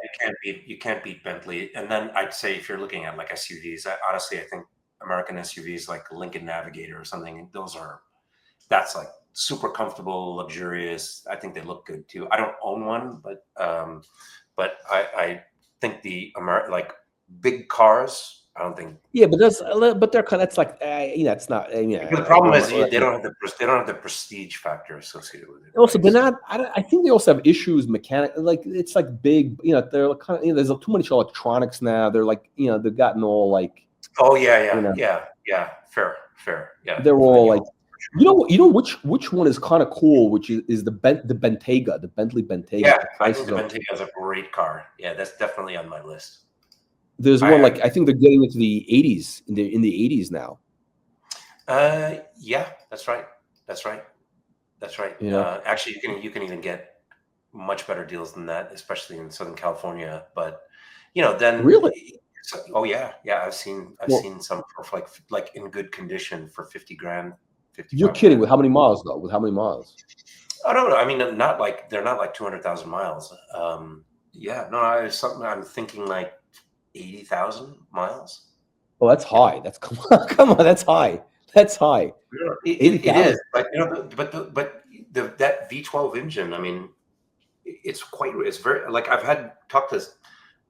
You can't beat Bentley. And then I'd say if you're looking at like SUVs, honestly, I think American SUVs like Lincoln Navigator or something, that's like super comfortable, luxurious. I think they look good too. I don't own one, but I think like big cars, I don't think. Yeah, but they're kind of, it's like, you know, it's not. Yeah. The problem is they don't have the prestige factor associated with it. Also, they're not. I think they also have issues like it's like big. You know, they're kind of, you know, there's too much electronics now. They're like, you know, they've gotten all like. Oh yeah, you know, yeah. Fair. Yeah. They're all like, you know which one is kind of cool, which is the Bentayga, the Bentley Bentayga. Yeah, I think the Bentayga is a great car. Yeah, that's definitely on my list. There's one like I think they're getting into the 80s in the 80s now. Yeah, that's right. Yeah. Actually, you can even get much better deals than that, especially in Southern California. But you know, then really, oh yeah, I've seen some for like in good condition for 50 grand. You're kidding? With how many miles though? With how many miles? Oh no, I mean they're not like 200,000 miles. Yeah, no, I'm thinking like 80,000 miles. Oh, that's high. That's come on, that's high. That's high. It is, but you know, but that V12 engine. I mean, it's very like I've talked to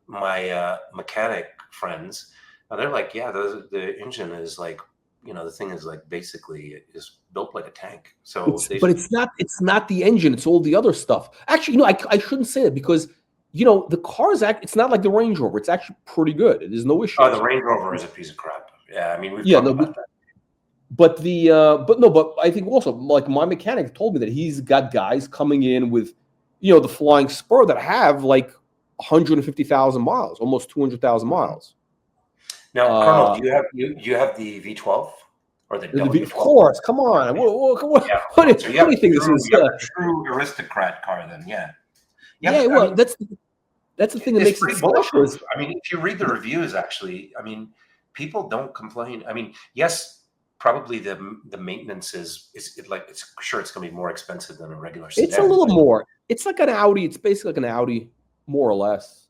my mechanic friends, and they're like, yeah, the engine is like, you know, the thing is like basically it is built like a tank. So, but it's not the engine. It's all the other stuff. Actually, you know, I shouldn't say it because, you know, the car's it's not like the Range Rover. It's actually pretty good. There's no issue. Oh, the Range Rover is a piece of crap. Yeah, I mean, we've talked about that. But but I think also like my mechanic told me that he's got guys coming in with, you know, the Flying Spur that have like 150,000 miles, almost 200,000 miles. Now, Colonel, do you have the V12 or the W12? Of course, come on. What do you think this is? A true aristocrat car, then, yeah. Yeah, well, I mean, that's the thing that makes it special. I mean, if you read the reviews, actually, I mean, people don't complain. I mean, yes, probably the maintenance is like it's going to be more expensive than a regular sedan. It's a little more. It's like an Audi. It's basically like an Audi, more or less.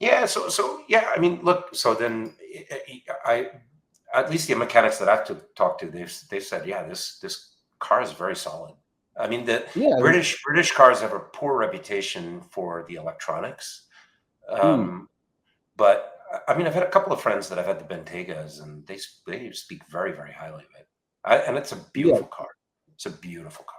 Yeah. So yeah. I mean, look. So then, at least the mechanics that I've talked to, they've said, yeah, this car is very solid. I mean, British cars have a poor reputation for the electronics, but I mean, I've had a couple of friends that have had the Bentaygas, and they speak very, very highly of it. And it's a beautiful car. It's a beautiful car.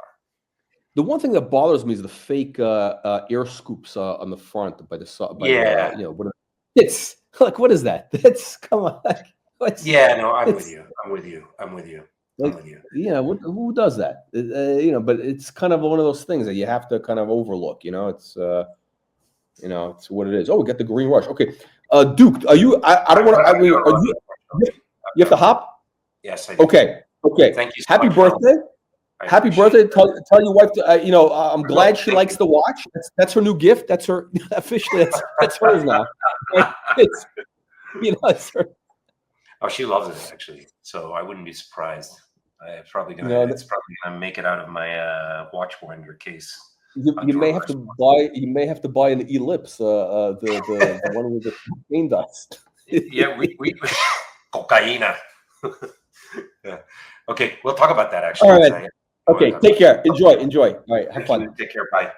The one thing that bothers me is the fake air scoops on the front by the side. Yeah, you know, it's like, what is that? That's come on. Yeah, no, I'm with you. Like, yeah, who does that? You know, but it's kind of one of those things that you have to kind of overlook. You know, it's you know, it's what it is. Oh, we got the green rush. Okay, Duke, are you? I don't want to. I mean, you have to hop. Yes, I do. Okay. Thank you. Happy birthday. Happy birthday. Tell your wife. You know, I'm glad she likes the watch. That's her new gift. That's her officially. That's hers now. It's, you know, it's her. Oh, she loves it actually. So I wouldn't be surprised. It's probably gonna make it out of my watch winder case. You may have to buy. You may have to buy an Ellipse. The one with the cocaine dust. Yeah, we cocaina. Yeah. Okay, we'll talk about that actually. All right. Okay. Take care. Enjoy. All right. Have fun. Take care. Bye.